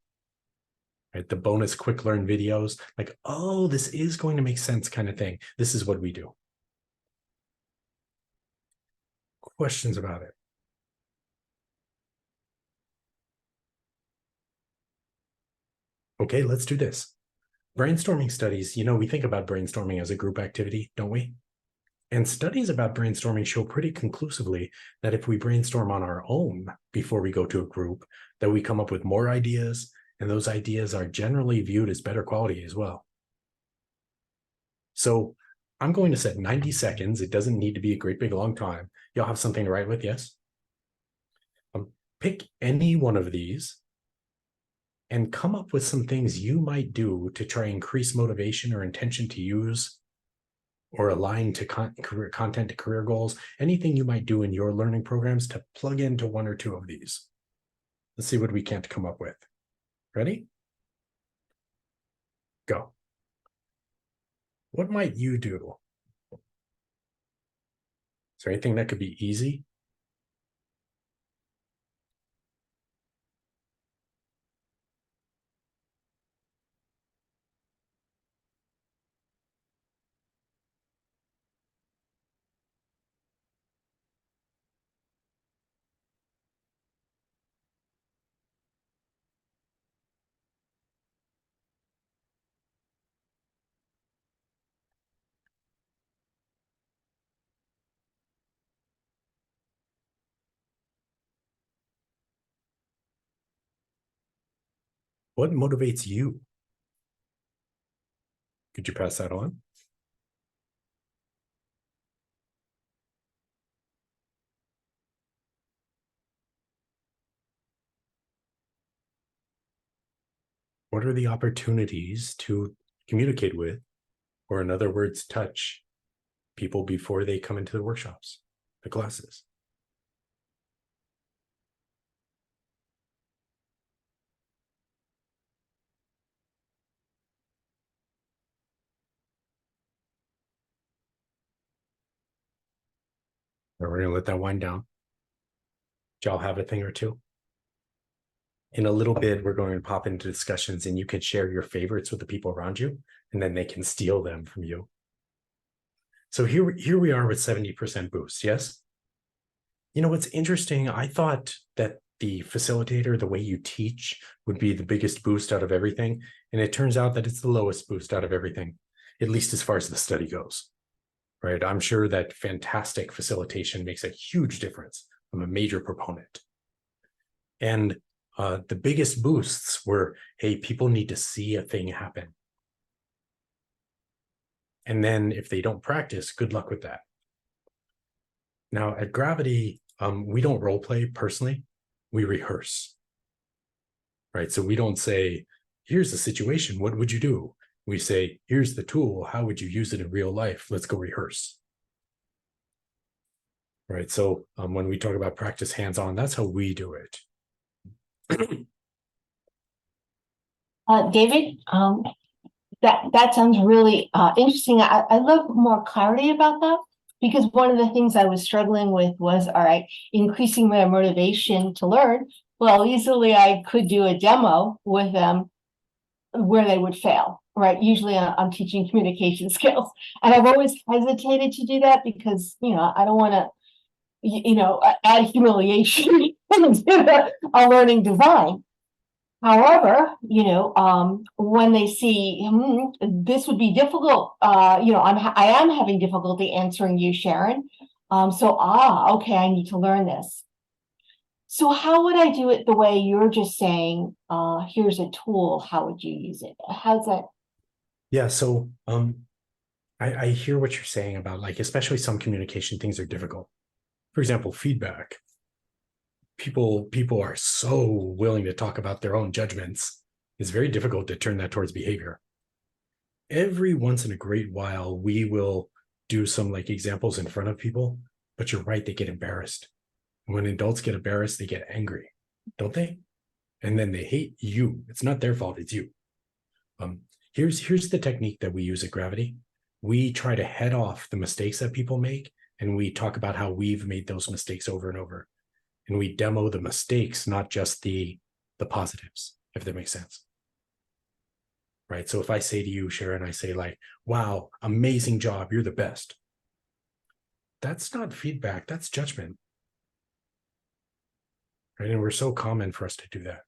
Right? The bonus quick learn videos, like, oh, this is going to make sense kind of thing. This is what we do. Questions about it? Okay, let's do this. Brainstorming studies, you know, we think about brainstorming as a group activity, don't we? And studies about brainstorming show pretty conclusively that if we brainstorm on our own before we go to a group, that we come up with more ideas, and those ideas are generally viewed as better quality as well. So I'm going to set 90 seconds. It doesn't need to be a great big long time. You'll have something to write with, yes? Pick any one of these and come up with some things you might do to try and increase motivation or intention to use or align to content to career goals, anything you might do in your learning programs to plug into one or two of these. Let's see what we can't come up with. Ready? Go. What might you do? Is there anything that could be easy? What motivates you? Could you pass that on? What are the opportunities to communicate with, or in other words, touch people before they come into the workshops, the classes? And we're going to let that wind down. Do y'all have a thing or two? In a little bit, we're going to pop into discussions and you can share your favorites with the people around you, and then they can steal them from you. So here we are with 70% boost, yes? You know, what's interesting, I thought that the facilitator, the way you teach, would be the biggest boost out of everything. And it turns out that it's the lowest boost out of everything, at least as far as the study goes, right? I'm sure that fantastic facilitation makes a huge difference. I'm a major proponent. And the biggest boosts were, hey, people need to see a thing happen. And then if they don't practice, good luck with that. Now at Gravity, we don't role play personally, we rehearse, right? So we don't say, here's the situation, what would you do? We say, here's the tool, how would you use it in real life? Let's go rehearse. right? So when we talk about practice hands-on, that's how we do it. David, that sounds really interesting. I love more clarity about that, because one of the things I was struggling with was, all right, increasing my motivation to learn. Well, easily I could do a demo with them where they would fail, right? Usually I'm teaching communication skills, and I've always hesitated to do that because, I don't want to, add humiliation to a learning design. However, when they see this would be difficult, I am having difficulty answering you, Sharon. Okay, I need to learn this. So how would I do it the way you're just saying? Here's a tool. How would you use it? How's that? Yeah, so I hear what you're saying about, like, especially some communication things are difficult. For example, feedback. People are so willing to talk about their own judgments. It's very difficult to turn that towards behavior. Every once in a great while, we will do some like examples in front of people, but you're right, they get embarrassed. When adults get embarrassed, they get angry, don't they? And then they hate you. It's not their fault, it's you. Here's the technique that we use at Gravity. We try to head off the mistakes that people make, and we talk about how we've made those mistakes over and over. And we demo the mistakes, not just the positives, if that makes sense. Right? So if I say to you, Sharon, I say like, wow, amazing job, you're the best. That's not feedback, that's judgment. Right? And we're so common for us to do that.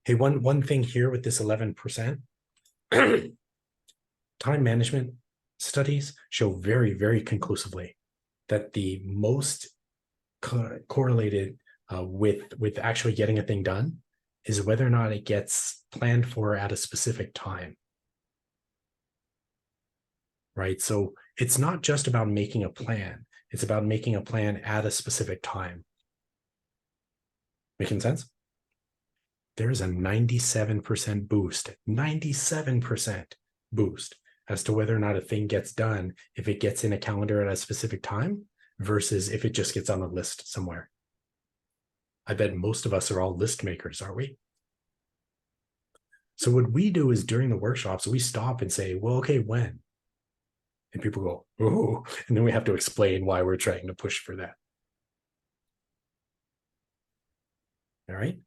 Hey, one thing here with this 11%, time management studies show very, very conclusively that the most correlated with actually getting a thing done is whether or not it gets planned for at a specific time. Right? So it's not just about making a plan. It's about making a plan at a specific time. Making sense? There's a 97% boost, 97% boost as to whether or not a thing gets done if it gets in a calendar at a specific time versus if it just gets on a list somewhere. I bet most of us are all list makers, aren't we? So what we do is during the workshops, we stop and say, well, okay, when? And people go, oh, and then we have to explain why we're trying to push for that. All right.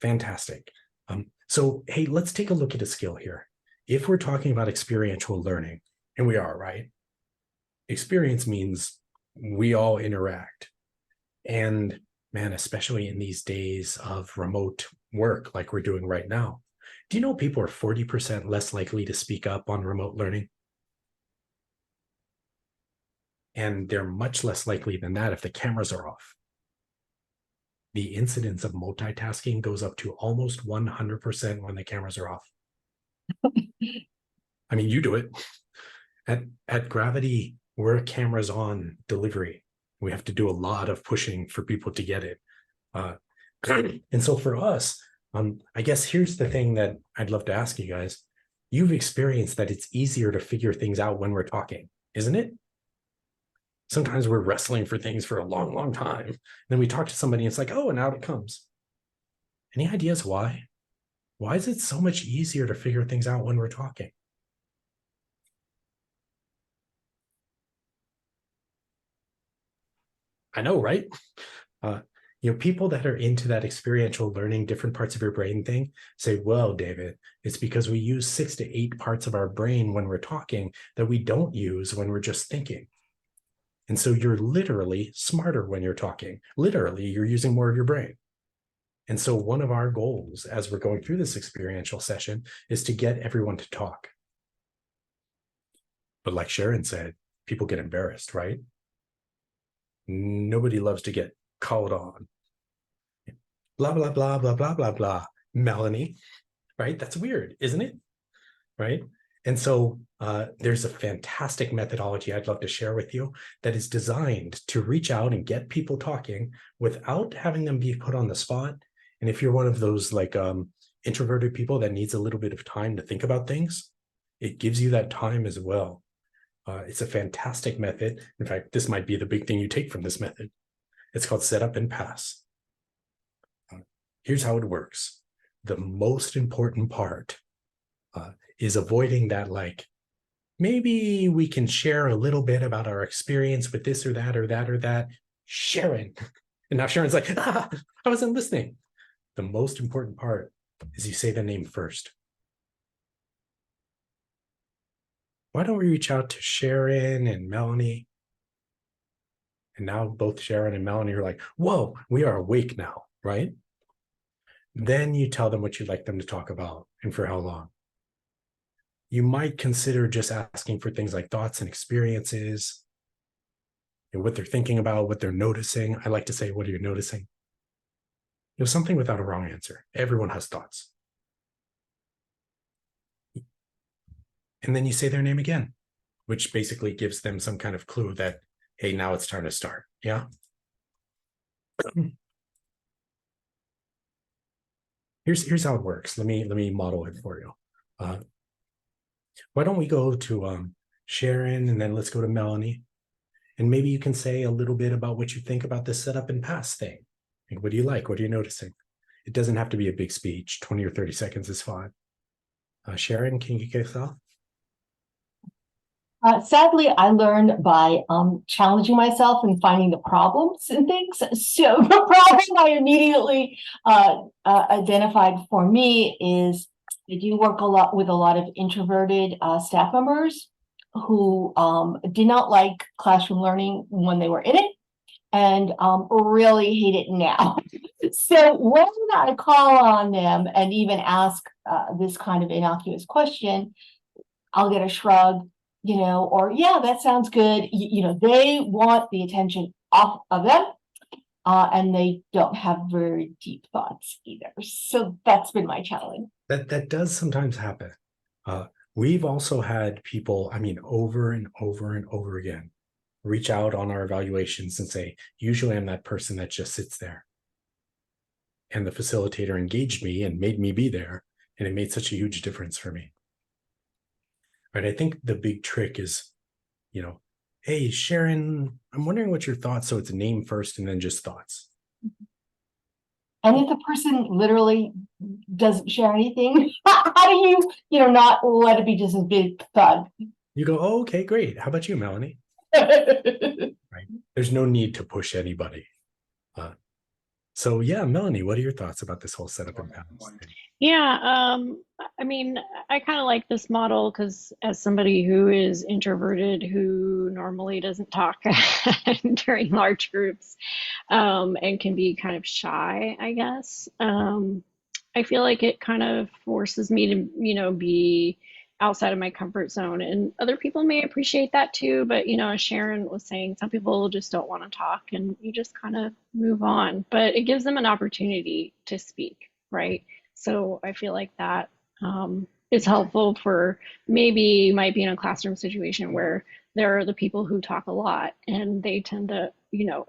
Fantastic. So, hey, let's take a look at a skill here. If we're talking about experiential learning, and we are, right? Experience means we all interact. And man, especially in these days of remote work like we're doing right now, do you know people are 40% less likely to speak up on remote learning? And they're much less likely than that if the cameras are off. The incidence of multitasking goes up to almost 100% when the cameras are off. I mean, you do it. At Gravity, we're cameras on delivery. We have to do a lot of pushing for people to get it. And so for us, I guess here's the thing that I'd love to ask you guys. You've experienced that it's easier to figure things out when we're talking, isn't it? Sometimes we're wrestling for things for a long, long time. Then we talk to somebody and it's like, oh, and out it comes. Any ideas why? Why is it so much easier to figure things out when we're talking? I know, right? People that are into that experiential learning, different parts of your brain thing say, well, David, it's because we use 6 to 8 parts of our brain when we're talking that we don't use when we're just thinking. And so you're literally smarter when you're talking. Literally, you're using more of your brain. And so one of our goals as we're going through this experiential session is to get everyone to talk. But like Sharon said, people get embarrassed, right? Nobody loves to get called on. Blah, blah, blah, blah, blah, blah, blah. Melanie, right? That's weird, isn't it? Right? And so there's a fantastic methodology I'd love to share with you that is designed to reach out and get people talking without having them be put on the spot. And if you're one of those like introverted people that needs a little bit of time to think about things, it gives you that time as well. It's a fantastic method. In fact, this might be the big thing you take from this method. It's called set up and pass. Here's how it works. The most important part is avoiding that, like, maybe we can share a little bit about our experience with this or that or that or that. Sharon. And now Sharon's like, I wasn't listening. The most important part is you say the name first. Why don't we reach out to Sharon and Melanie? And now both Sharon and Melanie are like, whoa, we are awake now, right? Then you tell them what you'd like them to talk about and for how long. You might consider just asking for things like thoughts and experiences, and what they're thinking about, what they're noticing. I like to say, what are you noticing? Something without a wrong answer. Everyone has thoughts. And then you say their name again, which basically gives them some kind of clue that, hey, now it's time to start. Yeah. Here's how it works. Let me model it for you. Why don't we go to Sharon, and then let's go to Melanie. And maybe you can say a little bit about what you think about this setup and pass thing. Like, what do you like? What are you noticing? It doesn't have to be a big speech. 20 or 30 seconds is fine. Sharon, can you kick us off? Sadly, I learned by challenging myself and finding the problems and things. So the problem I immediately identified for me is I do work a lot with a lot of introverted staff members who did not like classroom learning when they were in it and really hate it now. So when I call on them and even ask this kind of innocuous question, I'll get a shrug, or yeah, that sounds good. They want the attention off of them, and they don't have very deep thoughts either. So that's been my challenge. That does sometimes happen. We've also had people, over and over and over again, reach out on our evaluations and say, usually I'm that person that just sits there. And the facilitator engaged me and made me be there, and it made such a huge difference for me. Right. I think the big trick is, hey, Sharon, I'm wondering what your thoughts. So it's name first and then just thoughts. And if the person literally doesn't share anything, how do you, not let it be just a big thud? You go, oh, okay, great. How about you, Melanie? Right. There's no need to push anybody. So yeah, Melanie, what are your thoughts about this whole setup and pass? Yeah, I kind of like this model because as somebody who is introverted, who normally doesn't talk during large groups, and can be kind of shy, I guess, I feel like it kind of forces me to, be outside of my comfort zone, and other people may appreciate that too. But, as Sharon was saying, some people just don't want to talk and you just kind of move on, but it gives them an opportunity to speak, right? So I feel like that is helpful for maybe you might be in a classroom situation where there are the people who talk a lot and they tend to,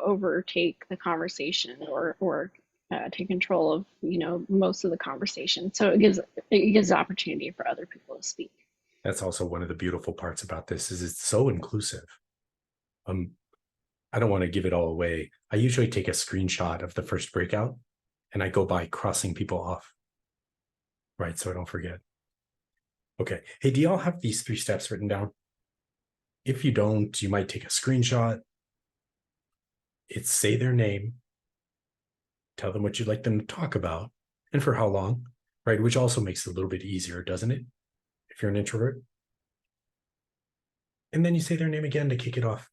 overtake the conversation or take control of, most of the conversation. So it gives the opportunity for other people to speak. That's also one of the beautiful parts about this is it's so inclusive. I don't want to give it all away. I usually take a screenshot of the first breakout and I go by crossing people off. Right, so I don't forget. Okay, hey, do y'all have these 3 steps written down? If you don't, you might take a screenshot. It's say their name, tell them what you'd like them to talk about, and for how long, right? Which also makes it a little bit easier, doesn't it? If you're an introvert. And then you say their name again to kick it off.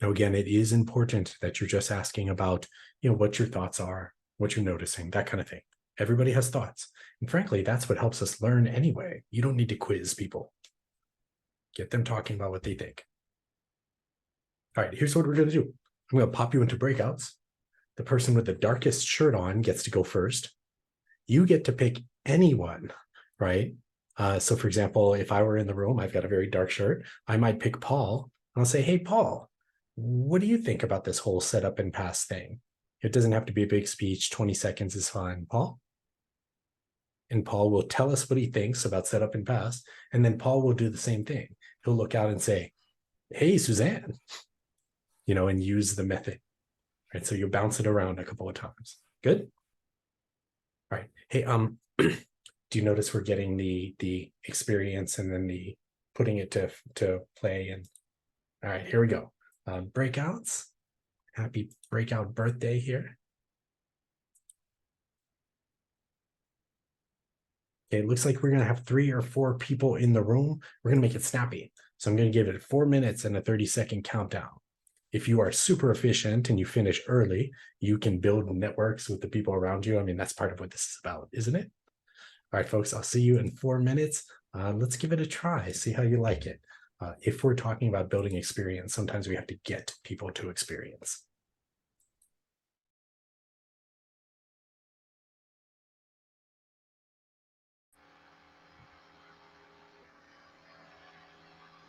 Now, again, it is important that you're just asking about, what your thoughts are, what you're noticing, that kind of thing. Everybody has thoughts. And frankly, that's what helps us learn anyway. You don't need to quiz people. Get them talking about what they think. All right, here's what we're going to do. I'm going to pop you into breakouts. The person with the darkest shirt on gets to go first. You get to pick anyone, right? So for example, if I were in the room, I've got a very dark shirt. I might pick Paul. And I'll say, hey, Paul, what do you think about this whole setup and pass thing? It doesn't have to be a big speech. 20 seconds is fine. Paul? and Paul will tell us what he thinks about setup and pass. And then Paul will do the same thing. He'll look out and say, hey, Suzanne, and use the method. Right. So you bounce it around a couple of times. Good. All right. Hey, do you notice we're getting the experience and then the putting it to play? And all right, here we go. Breakouts. Happy breakout birthday here. Okay, it looks like we're going to have 3 or 4 people in the room. We're going to make it snappy. So I'm going to give it 4 minutes and a 30-second countdown. If you are super efficient and you finish early, you can build networks with the people around you. I mean, that's part of what this is about, isn't it? All right, folks, I'll see you in 4 minutes. Let's give it a try, see how you like it. If we're talking about building experience, sometimes we have to get people to experience.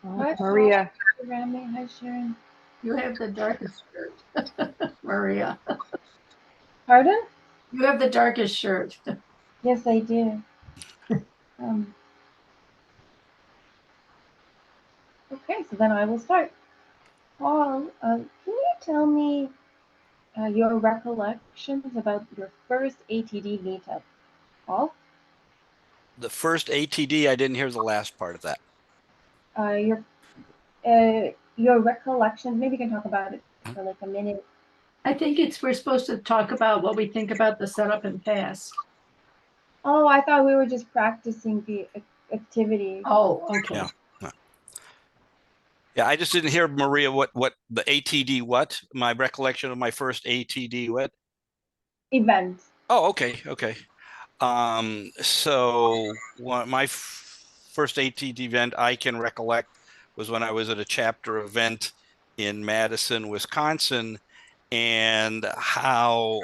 Hi, Maria. Rami. Hi, Sharon. You have the darkest shirt, Maria. Pardon? You have the darkest shirt. Yes, I do. Okay, so then I will start. Paul, can you tell me your recollections about your first ATD meetup? Paul? The first ATD, I didn't hear the last part of that. Your recollections, maybe you can talk about it for like a minute. I think we're supposed to talk about what we think about the setup and pass. Oh, I thought we were just practicing the activity. Oh, okay. Yeah, I just didn't hear, Maria, what the ATD, what? My recollection of my first ATD, what? Event. Oh, okay. So my first ATD event I can recollect was when I was at a chapter event in Madison, Wisconsin, and how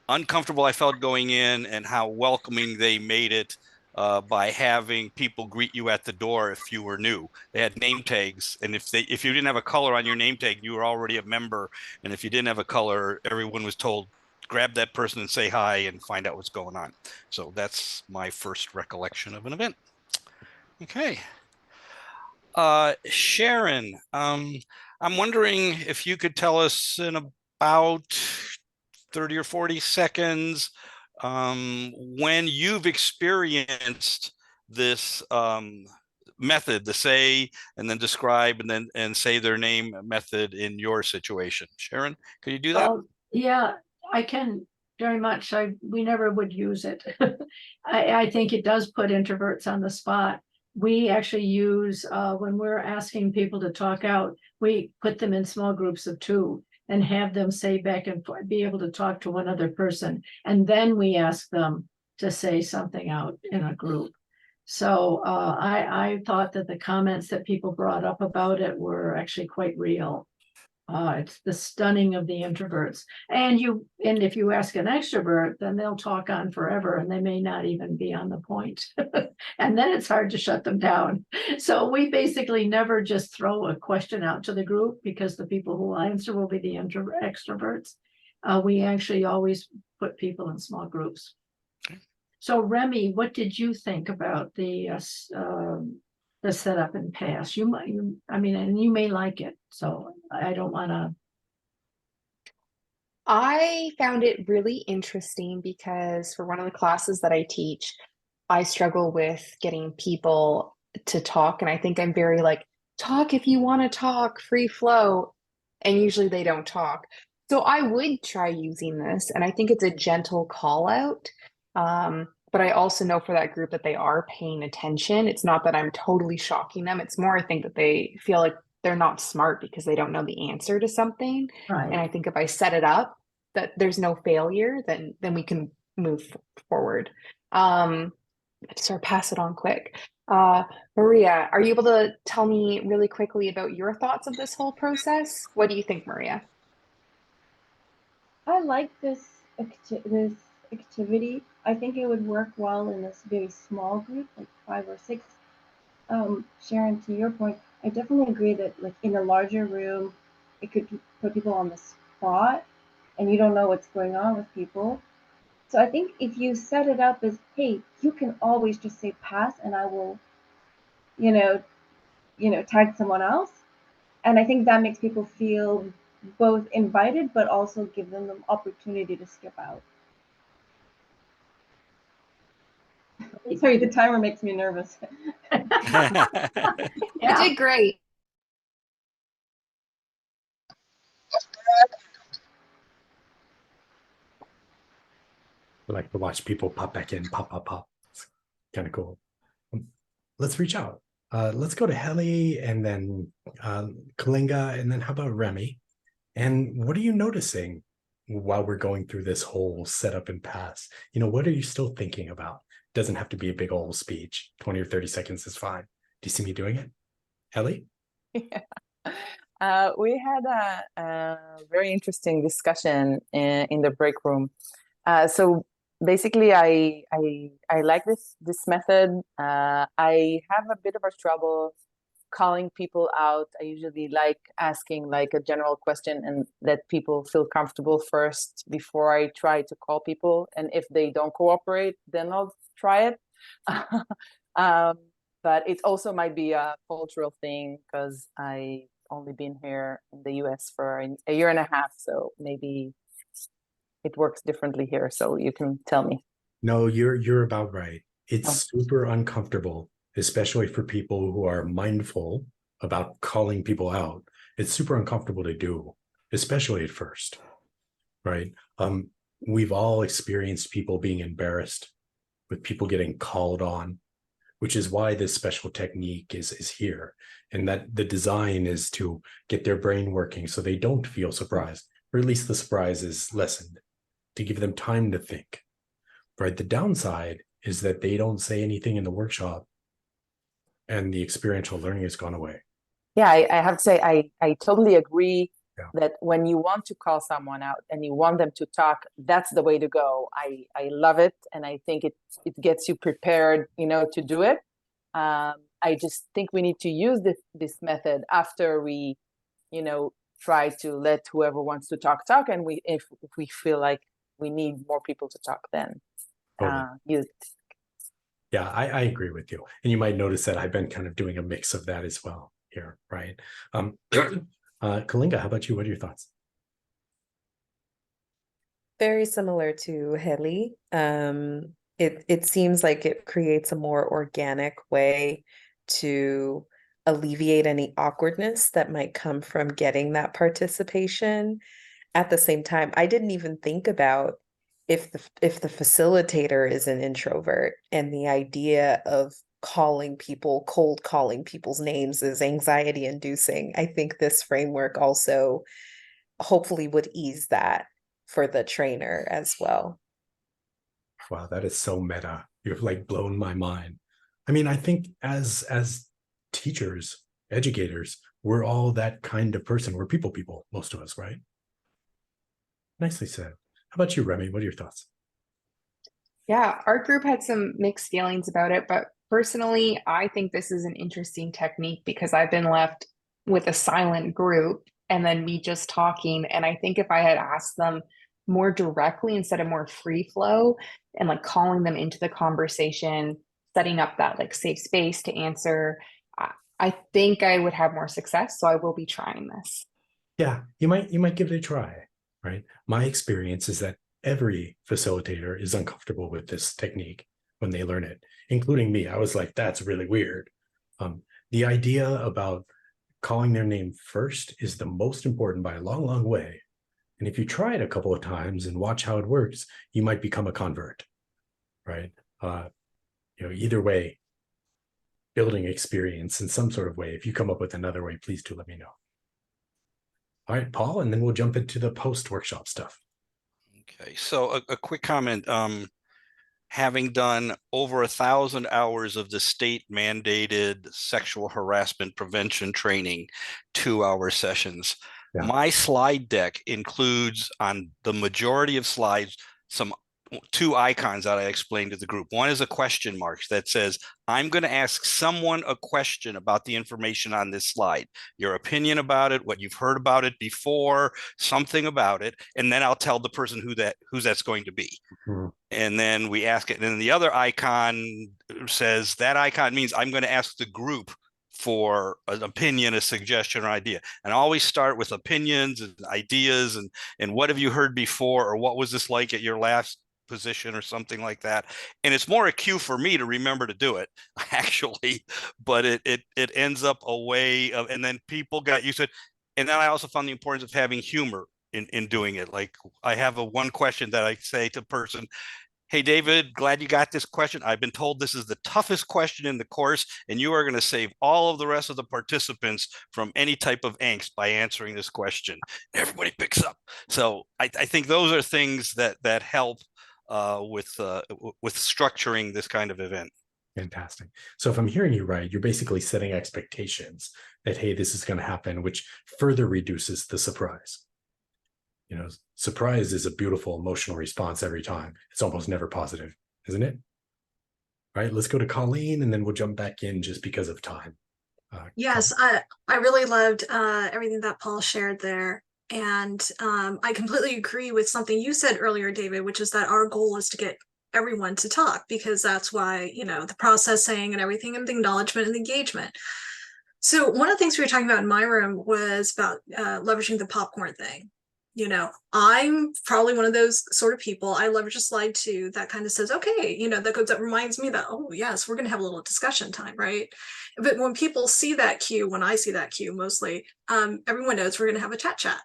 uncomfortable I felt going in and how welcoming they made it by having people greet you at the door if you were new. They had name tags, and if you didn't have a color on your name tag, you were already a member. And if you didn't have a color, everyone was told, grab that person and say hi and find out what's going on. So that's my first recollection of an event. Okay. Sharon, I'm wondering if you could tell us in about 30 or 40 seconds when you've experienced this method, the say and then describe and say their name method in your situation. Sharon, could you do that? Yeah, I can very much. We never would use it. I think it does put introverts on the spot. We actually use, when we're asking people to talk out, we put them in small groups of 2 and have them say back and be able to talk to one other person. And then we ask them to say something out in a group. So I thought that the comments that people brought up about it were actually quite real. It's the stunning of the introverts. And if you ask an extrovert, then they'll talk on forever and they may not even be on the point. And then it's hard to shut them down. So we basically never just throw a question out to the group because the people who will answer will be the extroverts. We actually always put people in small groups. So Remy, what did you think about the setup and pass? And you may like it, so I don't want to. I found it really interesting because for one of the classes that I teach, I struggle with getting people to talk. And I think I'm very like, talk if you want to talk, free flow. And usually they don't talk. So I would try using this. And I think it's a gentle call out. But I also know for that group that they are paying attention. It's not that I'm totally shocking them. It's more, I think that they feel like they're not smart because they don't know the answer to something. Right. And I think if I set it up that there's no failure, then we can move forward. Just sort of pass it on quick. Maria, are you able to tell me really quickly about your thoughts of this whole process? What do you think, Maria? I like this activity. I think it would work well in this very small group, like 5 or 6. Sharon, to your point, I definitely agree that like in a larger room, it could put people on the spot and you don't know what's going on with people. So I think if you set it up as, hey, you can always just say pass and I will, you know, tag someone else. And I think that makes people feel both invited, but also give them the opportunity to skip out. Sorry, the timer makes me nervous. You did great. I like to watch people pop back in, pop, pop, pop. It's kind of cool. Let's reach out. Let's go to Heli and then Kalinga, and then how about Remy? And what are you noticing while we're going through this whole setup and pass? You know, what are you still thinking about? Doesn't have to be a big old speech. 20 or 30 seconds is fine. Do you see me doing it? Heli? Yeah. We had a very interesting discussion in the break room. So basically, I like this method. I have a bit of a trouble calling people out. I usually like asking like a general question and let people feel comfortable first before I try to call people. And if they don't cooperate, then I'll try it. But it also might be a cultural thing because I only been here in the US for a year and a half, so maybe it works differently here. So you can tell me. No, you're about right. It's super uncomfortable, especially for people who are mindful about calling people out. It's super uncomfortable to do, especially at first, right? We've all experienced people being embarrassed with people getting called on, which is why this special technique is here. And that the design is to get their brain working so they don't feel surprised, or at least the surprise is lessened, to give them time to think, right? The downside is that they don't say anything in the workshop and the experiential learning has gone away. Yeah, I have to say, I totally agree that when you want to call someone out and you want them to talk, that's the way to go. I love it. And I think it gets you prepared, you know, to do it. I just think we need to use this method after we, you know, try to let whoever wants to talk. And if we feel like we need more people to talk, then use it. Yeah, I agree with you. And you might notice that I've been kind of doing a mix of that as well here, right? Kalinga, how about you? What are your thoughts? Very similar to Heli. It seems like it creates a more organic way to alleviate any awkwardness that might come from getting that participation. At the same time, I didn't even think about if the facilitator is an introvert and the idea of cold calling people's names is anxiety inducing. I think this framework also hopefully would ease that for the trainer as well. Wow, that is so meta. You've like blown my mind. I mean, I think as teachers, educators, we're all that kind of person. We're people, most of us, right? Nicely said. How about you, Remy? What are your thoughts? Yeah, our group had some mixed feelings about it, but personally, I think this is an interesting technique because I've been left with a silent group and then me just talking. And I think if I had asked them more directly instead of more free flow and like calling them into the conversation, setting up that like safe space to answer, I think I would have more success. So I will be trying this. Yeah, you might give it a try, right? My experience is that every facilitator is uncomfortable with this technique when they learn it, including me. I was like, that's really weird. The idea about calling their name first is the most important by a long, long way. And if you try it a couple of times and watch how it works, you might become a convert, right? You know, either way, building experience in some sort of way. If you come up with another way, please do let me know. All right, Paul, and then we'll jump into the post-workshop stuff. Okay, so a quick comment. Having done over 1,000 hours of the state-mandated sexual harassment prevention training, 2-hour sessions, my slide deck includes on the majority of slides some two icons that I explained to the group. One is a question mark that says, I'm going to ask someone a question about the information on this slide, your opinion about it, what you've heard about it before, something about it, and then I'll tell the person who that's going to be. Mhm. And then we ask it. And then the other icon says, that icon means I'm going to ask the group for an opinion, a suggestion, or idea. And I always start with opinions and ideas and what have you heard before, or what was this like at your last position, or something like that. And it's more a cue for me to remember to do it, actually, but it ends up a way of, and then people got used to it. And then I also found the importance of having humor in doing it. Like, I have one question that I say to the person, hey, David, glad you got this question. I've been told this is the toughest question in the course, and you are going to save all of the rest of the participants from any type of angst by answering this question. Everybody picks up. So I think those are things that help with structuring this kind of event. Fantastic. So if I'm hearing you right, you're basically setting expectations that, hey, this is going to happen, which further reduces the surprise. You know, surprise is a beautiful emotional response every time. It's almost never positive, isn't it? All right, let's go to Colleen, and then we'll jump back in just because of time. Yes, I really loved everything that Paul shared there. And I completely agree with something you said earlier, David, which is that our goal is to get everyone to talk, because that's why, you know, the processing and everything, and the acknowledgement and the engagement. So one of the things we were talking about in my room was about leveraging the popcorn thing. You know, I'm probably one of those sort of people. I leverage a slide too that kind of says, okay, you know, that reminds me that, oh yes, we're going to have a little discussion time, right? But when people see that cue, when I see that cue mostly, everyone knows we're going to have a chat.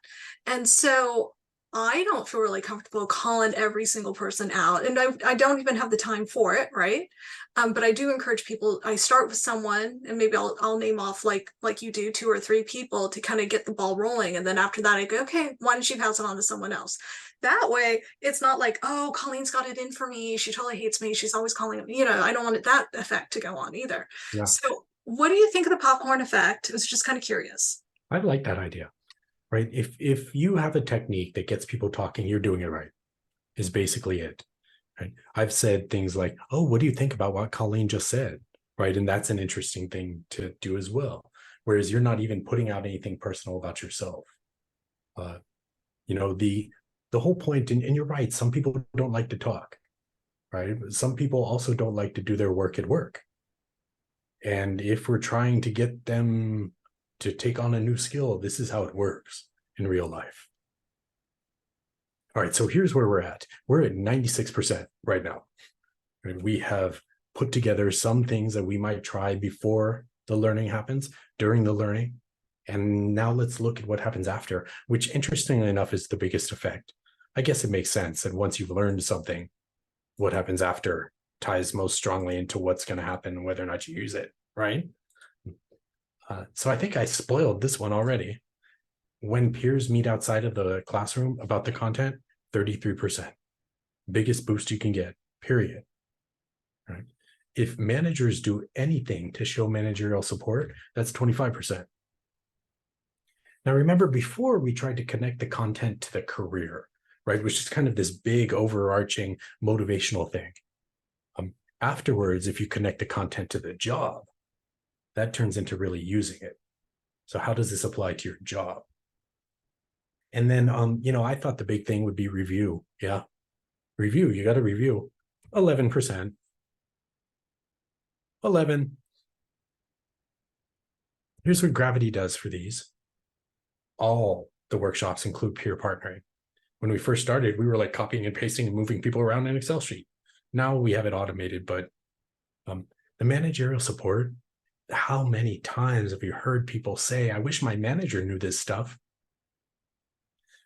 And so I don't feel really comfortable calling every single person out, and I don't even have the time for it, right? But I do encourage people. I start with someone, and maybe I'll name off like you do 2 or 3 people to kind of get the ball rolling, and then after that I go, okay, why don't you pass it on to someone else? That way, it's not like, oh, Colleen's got it in for me. She totally hates me. She's always calling me. You know, I don't want that effect to go on either. Yeah. So, what do you think of the popcorn effect? I was just kind of curious. I like that idea. Right? If you have a technique that gets people talking, you're doing it right, is basically it. Right? I've said things like, oh, what do you think about what Colleen just said? Right? And that's an interesting thing to do as well. Whereas you're not even putting out anything personal about yourself. You know, the whole point, and you're right, some people don't like to talk, right? Some people also don't like to do their work at work. And if we're trying to get them to take on a new skill, this is how it works in real life. All right, so here's where we're at. We're at 96% right now. And we have put together some things that we might try before the learning happens, during the learning. And now let's look at what happens after, which interestingly enough is the biggest effect. I guess it makes sense that once you've learned something, what happens after ties most strongly into what's going to happen and whether or not you use it, right? So I think I spoiled this one already. When peers meet outside of the classroom about the content, 33%. Biggest boost you can get, period. Right? If managers do anything to show managerial support, that's 25%. Now remember, before we tried to connect the content to the career, right? Which is kind of this big overarching motivational thing. Afterwards, if you connect the content to the job, that turns into really using it. So how does this apply to your job? And then, you know, I thought the big thing would be review. Yeah, review, you got to review. 11%. 11. Here's what Gravity does for these. All the workshops include peer partnering. When we first started, we were like copying and pasting and moving people around in an Excel sheet. Now we have it automated, but the managerial support, how many times have you heard people say, I wish my manager knew this stuff?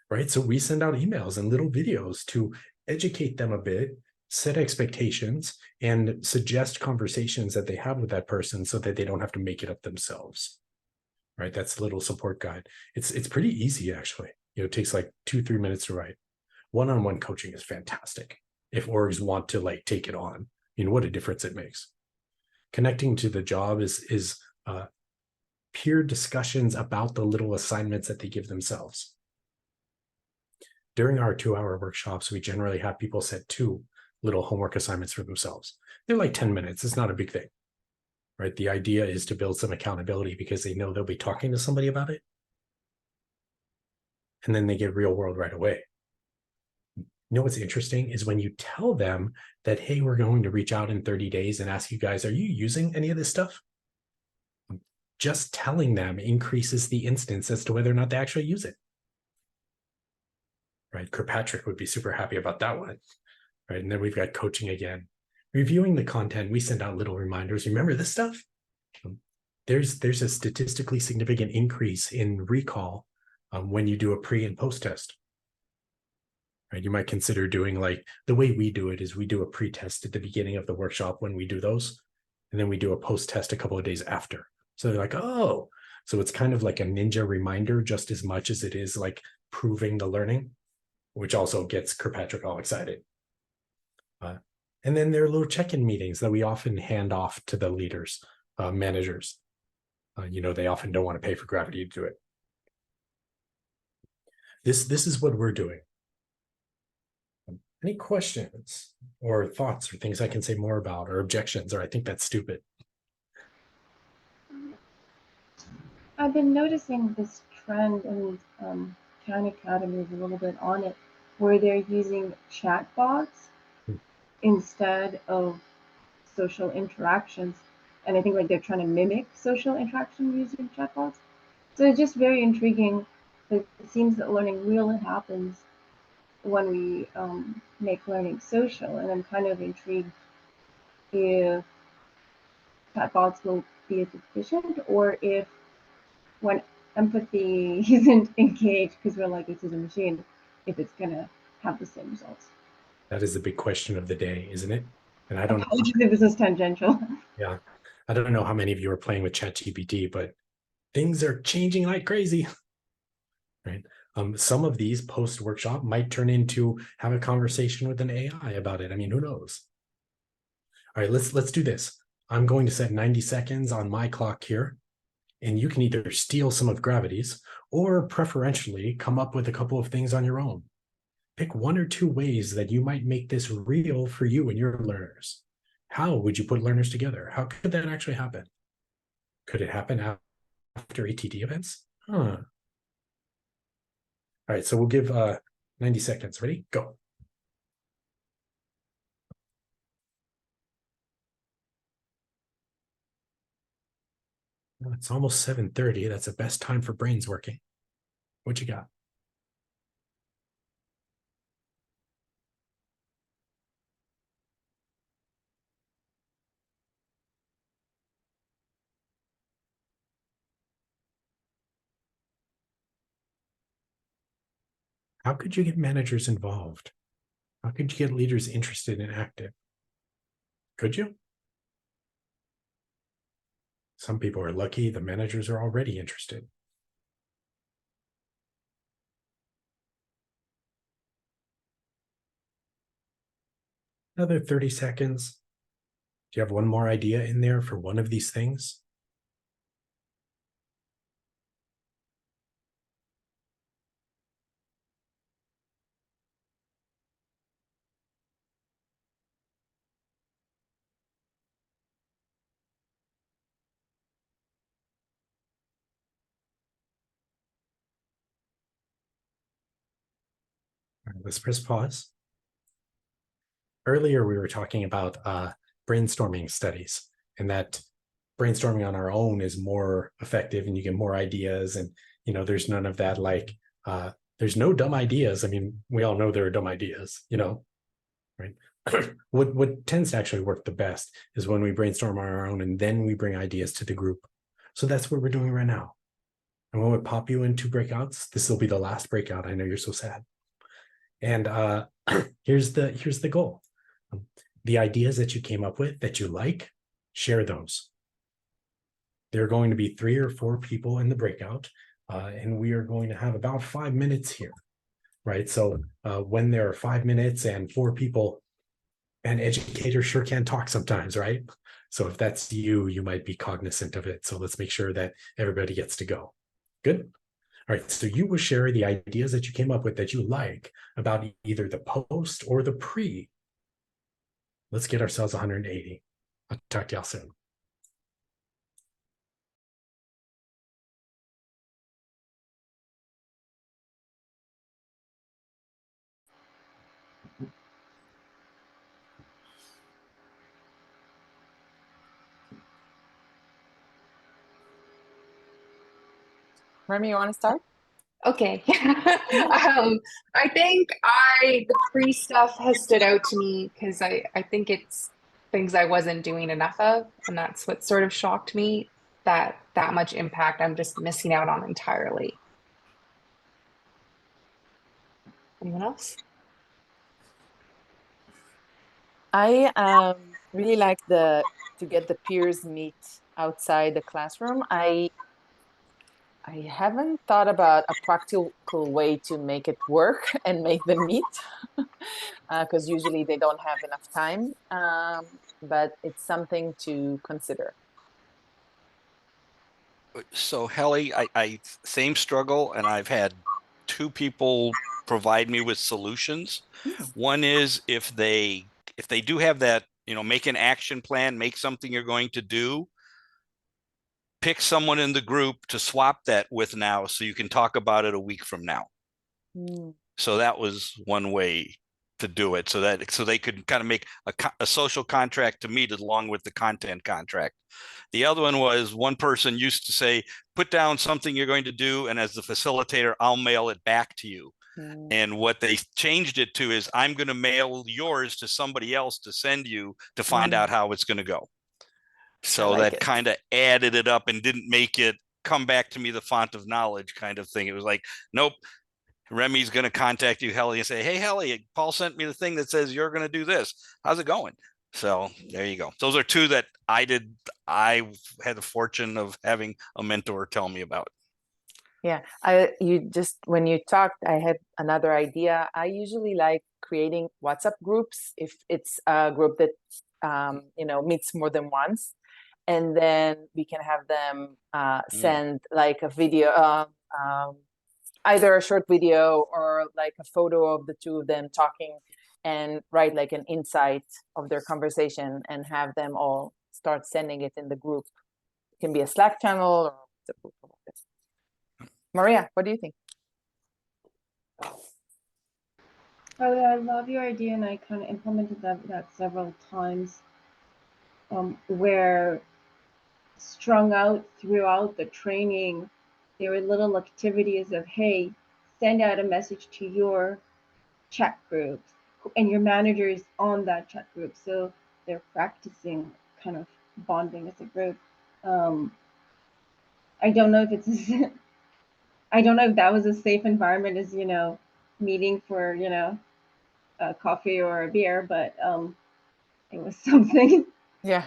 Right? So we send out emails and little videos to educate them a bit, set expectations, and suggest conversations that they have with that person so that they don't have to make it up themselves. Right? That's a little support guide. It's pretty easy, actually. You know, it takes like 2-3 minutes to write. One-on-one coaching is fantastic. If orgs want to like take it on, you know, what a difference it makes. Connecting to the job is peer discussions about the little assignments that they give themselves. During our 2-hour workshops, we generally have people set 2, little homework assignments for themselves. They're like 10 minutes. It's not a big thing, right? The idea is to build some accountability because they know they'll be talking to somebody about it. And then they get real world right away. You know what's interesting is when you tell them that, hey, we're going to reach out in 30 days and ask you guys, are you using any of this stuff? Just telling them increases the instance as to whether or not they actually use it. Right? Kirkpatrick would be super happy about that one. Right? And then we've got coaching again. Reviewing the content, we send out little reminders. Remember this stuff? There's a statistically significant increase in recall when you do a pre and post test. Right? You might consider doing like the way we do it is we do a pre-test at the beginning of the workshop when we do those, and then we do a post test a couple of days after. So they're like, oh, so it's kind of like a ninja reminder just as much as it is like proving the learning, which also gets Kirkpatrick all excited. And then there are little check-in meetings that we often hand off to the leaders, managers. They often don't want to pay for Gravity to do it. This is what we're doing. Any questions or thoughts or things I can say more about or objections, or I think that's stupid? I've been noticing this trend, and Khan Academy is a little bit on it, where they're using chatbots instead of social interactions. And I think like they're trying to mimic social interaction using chatbots. So it's just very intriguing. It seems that learning really happens when we make learning social. And I'm kind of intrigued if chatbots will be as efficient, or if when empathy isn't engaged because we're like, this is a machine, if it's going to have the same results. That is the big question of the day, isn't it? And I don't know. If this is tangential. Yeah. I don't know how many of you are playing with ChatGPT, but things are changing like crazy. Right? Some of these post-workshop might turn into have a conversation with an AI about it. I mean, who knows? All right, let's do this. I'm going to set 90 seconds on my clock here, and you can either steal some of Gravity's or preferentially come up with a couple of things on your own. Pick 1 or 2 ways that you might make this real for you and your learners. How would you put learners together? How could that actually happen? Could it happen after ATD events? All right, so we'll give 90 seconds. Ready? Go. Well, it's almost 7:30. That's the best time for brains working. What you got? How could you get managers involved? How could you get leaders interested and active? Could you? Some people are lucky. The managers are already interested. Another 30 seconds. Do you have one more idea in there for one of these things? All right, let's press pause. Earlier, we were talking about brainstorming studies, and that brainstorming on our own is more effective and you get more ideas. And, there's none of that, like, there's no dumb ideas. I mean, we all know there are dumb ideas, right? What tends to actually work the best is when we brainstorm on our own and then we bring ideas to the group. So that's what we're doing right now. And when we pop you into breakouts, this will be the last breakout. I know you're so sad. And here's the goal. The ideas that you came up with that you like, share those. There are going to be 3 or 4 people in the breakout, and we are going to have about 5 minutes here, right? So when there are 5 minutes and 4 people, and educators sure can talk sometimes, right? So if that's you, you might be cognizant of it. So let's make sure that everybody gets to go. Good? All right, so you will share the ideas that you came up with that you like about either the post or the pre. Let's get ourselves 180. I'll talk to y'all soon. Remy, you want to start? Okay. I think the pre stuff has stood out to me because I think it's things I wasn't doing enough of, and that's what sort of shocked me, that much impact I'm just missing out on entirely. Anyone else? I really like to get the peers meet outside the classroom. I haven't thought about a practical way to make it work and make them meet, because usually they don't have enough time. But it's something to consider. So Helly, I same struggle, and I've had two people provide me with solutions. One is if they do have that, make an action plan, make something you're going to do, pick someone in the group to swap that with now so you can talk about it a week from now. So that was one way to do it, so they could kind of make a social contract to meet along with the content contract. The other one was, one person used to say, put down something you're going to do, and as the facilitator, I'll mail it back to you. And what they changed it to is, I'm going to mail yours to somebody else to send you to find out how it's going to go. So that kind of added it up and didn't make it come back to me the font of knowledge kind of thing. It was like, nope, Remy's going to contact you, Helly, and say, hey, Helly, Paul sent me the thing that says you're going to do this. How's it going? So there you go. Those are two that I had the fortune of having a mentor tell me about. Yeah, when you talked, I had another idea. I usually like creating WhatsApp groups if it's a group that meets more than once, and then we can have them send like a video, either a short video or like a photo of the two of them talking, and write like an insight of their conversation and have them all start sending it in the group. It can be a Slack channel or a group. Maria, what do you think? Oh, yeah, I love your idea, and I kind of implemented that several times, where strung out throughout the training, there were little activities of, hey, send out a message to your chat groups, and your manager is on that chat group, so they're practicing kind of bonding as a group. I don't know if it's I don't know if that was a safe environment as meeting for a coffee or a beer, but it was something. Yeah.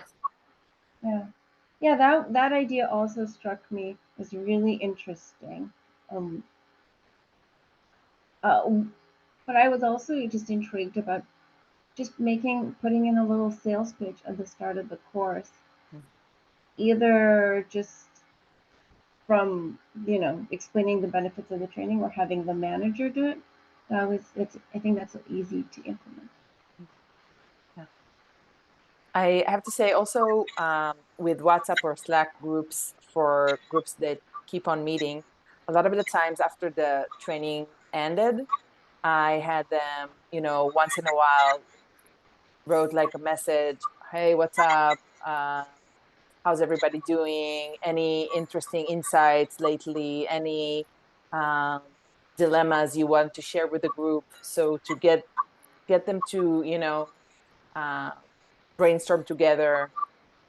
That idea also struck me as really interesting. But I was also just intrigued about just putting in a little sales pitch at the start of the course, either just from explaining the benefits of the training, or having the manager do it. I think that's easy to implement. I have to say also, with WhatsApp or Slack groups, for groups that keep on meeting, a lot of the times after the training ended, I had them, once in a while, wrote like a message, hey, what's up? How's everybody doing? Any interesting insights lately? Any dilemmas you want to share with the group? So to get them to, brainstorm together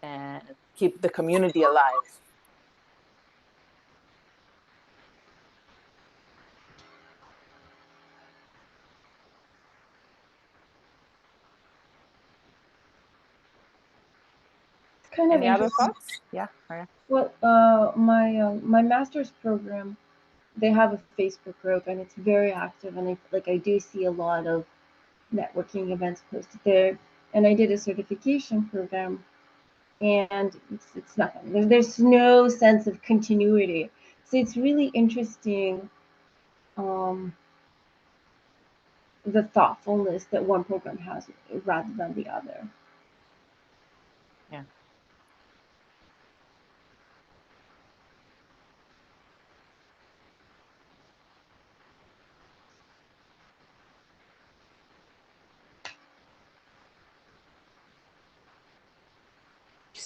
and keep the community alive. Kind of Any other interesting. thoughts? Yeah, Maria. Well, my master's program, they have a Facebook group, and it's very active, and I do see a lot of networking events posted there. And I did a certification program, and it's nothing. There's no sense of continuity. So it's really interesting, the thoughtfulness that one program has rather than the other.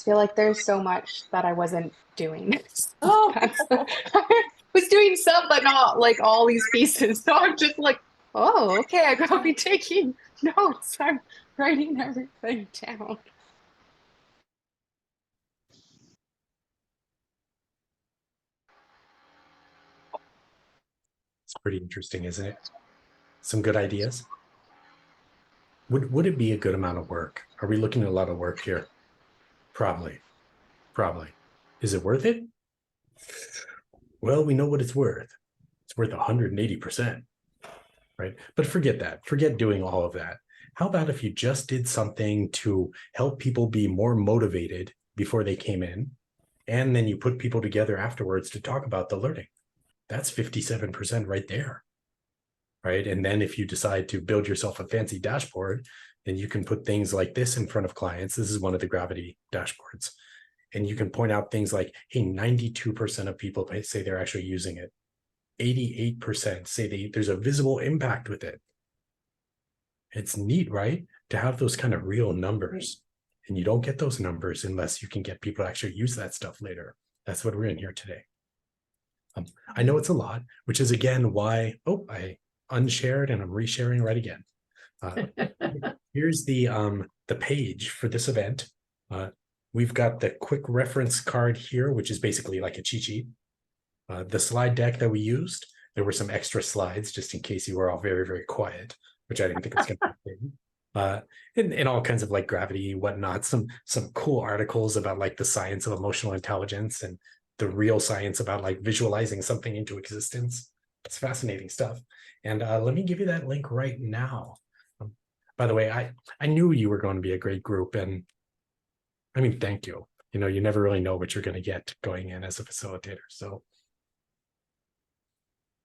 just feel like there's so much that I wasn't doing. Oh, I was doing some, but not like all these pieces. So I'm just like, oh, okay, I gotta be taking notes. I'm writing everything down. It's pretty interesting, isn't it? Some good ideas. Would it be a good amount of work? Are we looking at a lot of work here? Probably. Is it worth it? Well, we know what it's worth. It's worth 180%, right? But forget that. Forget doing all of that. How about if you just did something to help people be more motivated before they came in, and then you put people together afterwards to talk about the learning? That's 57% right there, right? And then if you decide to build yourself a fancy dashboard, then you can put things like this in front of clients. This is one of the Gravity dashboards. And you can point out things like, hey, 92% of people say they're actually using it. 88% say there's a visible impact with it. It's neat, right? To have those kind of real numbers. And you don't get those numbers unless you can get people to actually use that stuff later. That's what we're in here today. I know it's a lot, which is again why, I unshared and I'm resharing right again. Here's the page for this event. We've got the quick reference card here, which is basically like a cheat sheet. The slide deck that we used, there were some extra slides just in case you were all very, very quiet, which I didn't think was going to happen. And all kinds of like Gravity, whatnot, some cool articles about like the science of emotional intelligence and the real science about like visualizing something into existence. It's fascinating stuff. And let me give you that link right now. By the way, I knew you were going to be a great group, and I mean, thank you. You know, you never really know what you're going to get going in as a facilitator. So,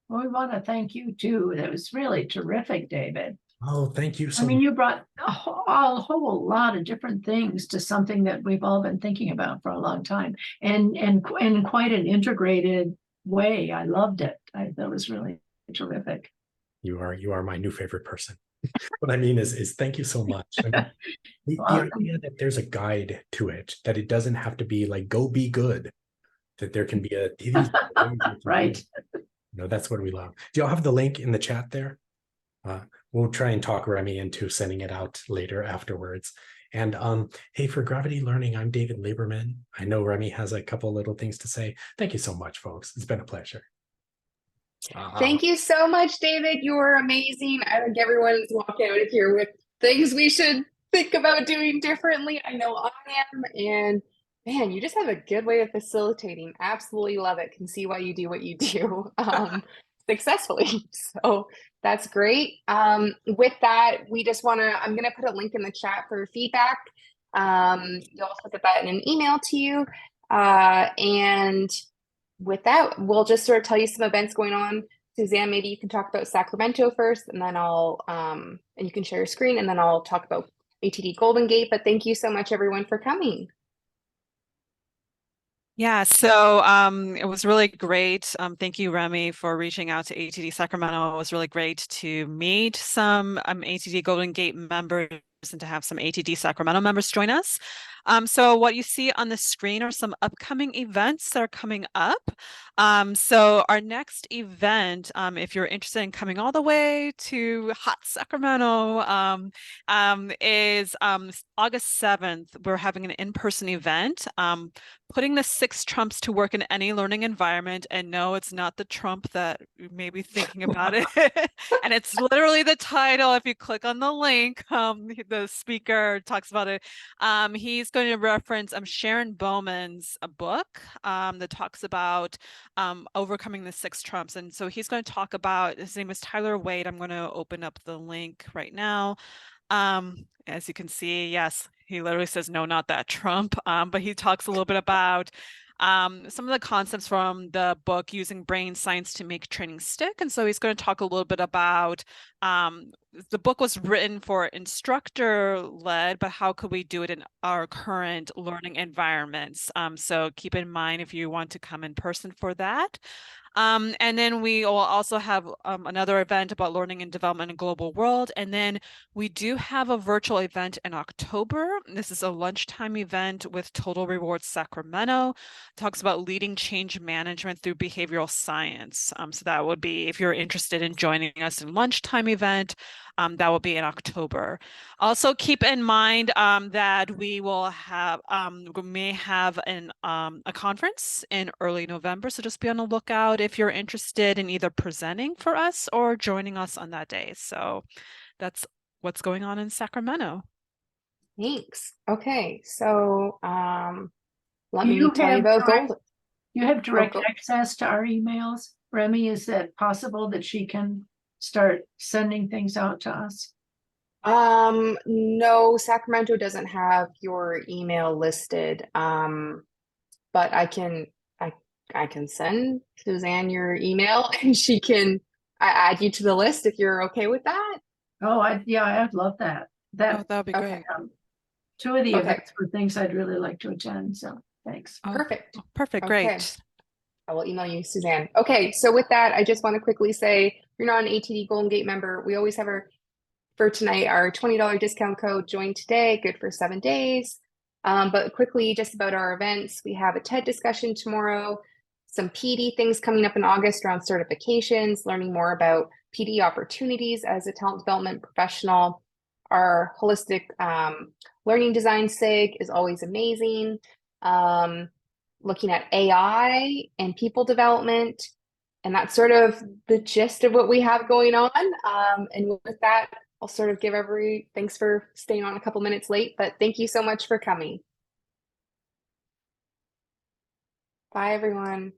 well, we want to thank you too. That was really terrific, David. oh, thank you so I mean, much. you brought a whole lot of different things to something that we've all been thinking about for a long time, and in quite an integrated way. I loved it. That was really terrific. You are my new favorite person. What I mean is thank you so much. I mean, the idea that there's a guide to it, that it doesn't have to be like go be good, that there can be a right. That's what we love. Do y'all have the link in the chat there? We'll try and talk Remy into sending it out later afterwards. And hey, for Gravity Learning, I'm David Lieberman. I know Remy has a couple little things to say. Thank you so much, folks. It's been a pleasure. Thank you so much, David. You were amazing. I think everyone's walking out of here with things we should think about doing differently. I know I am. And man, you just have a good way of facilitating. Absolutely love it. Can see why you do what you do successfully. So that's great. With that, we just want to, I'm going to put a link in the chat for feedback. You'll also get that in an email to you. And with that, we'll just sort of tell you some events going on. Suzanne, maybe you can talk about Sacramento first, and then I'll, and you can share your screen, and then I'll talk about ATD Golden Gate. But thank you so much, everyone, for coming. Yeah, so it was really great. Thank you, Remy, for reaching out to ATD Sacramento. It was really great to meet some ATD Golden Gate members and to have some ATD Sacramento members join us. So what you see on the screen are some upcoming events that are coming up. So our next event, if you're interested in coming all the way to hot Sacramento, is August 7th. We're having an in-person event, putting the 6 Trumps to work in any learning environment. And no, it's not the Trump that you may be thinking about it. And it's literally the title. If you click on the link, the speaker talks about it. He's going to reference Sharon Bowman's book that talks about overcoming the 6 Trumps. And so he's going to talk about, his name is Tyler Wade. I'm going to open up the link right now. As you can see, yes, he literally says, no, not that Trump. But he talks a little bit about some of the concepts from the book, Using Brain Science to Make Training Stick. And so he's going to talk a little bit about the book was written for instructor led, but how could we do it in our current learning environments? So keep in mind if you want to come in person for that. And then we will also have another event about learning and development in a global world. And then we do have a virtual event in October. This is a lunchtime event with Total Rewards Sacramento. It talks about leading change management through behavioral science. So that would be, if you're interested in joining us in lunchtime event, that will be in October. Also keep in mind that we will have, we may have a conference in early November. So just be on the lookout if you're interested in either presenting for us or joining us on that day. So that's what's going on in Sacramento. Thanks. Okay, so let Do me you tell you have about direct- Gold. You have direct go- access to our emails? Remy, is it possible that she can start sending things out to us? No, Sacramento doesn't have your email listed. But I can send Suzanne your email and she can add you to the list if you're okay with that. Oh, I'd love that. Oh, that would be Okay. great. Two of the Okay. events were things I'd really like to attend, so thanks. Oh, Perfect. perfect. Okay. Great. I will email you, Suzanne. Okay, so with that, I just want to quickly say, if you're not an ATD Golden Gate member, we always have for tonight, our $20 discount code, join today, good for 7 days. But quickly, just about our events, we have a TED discussion tomorrow, some PD things coming up in August around certifications, learning more about PD opportunities as a talent development professional. Our holistic learning design SIG is always amazing. Looking at AI and people development. And that's sort of the gist of what we have going on. And with that, I'll sort of give thanks for staying on a couple minutes late, but thank you so much for coming. Bye, everyone.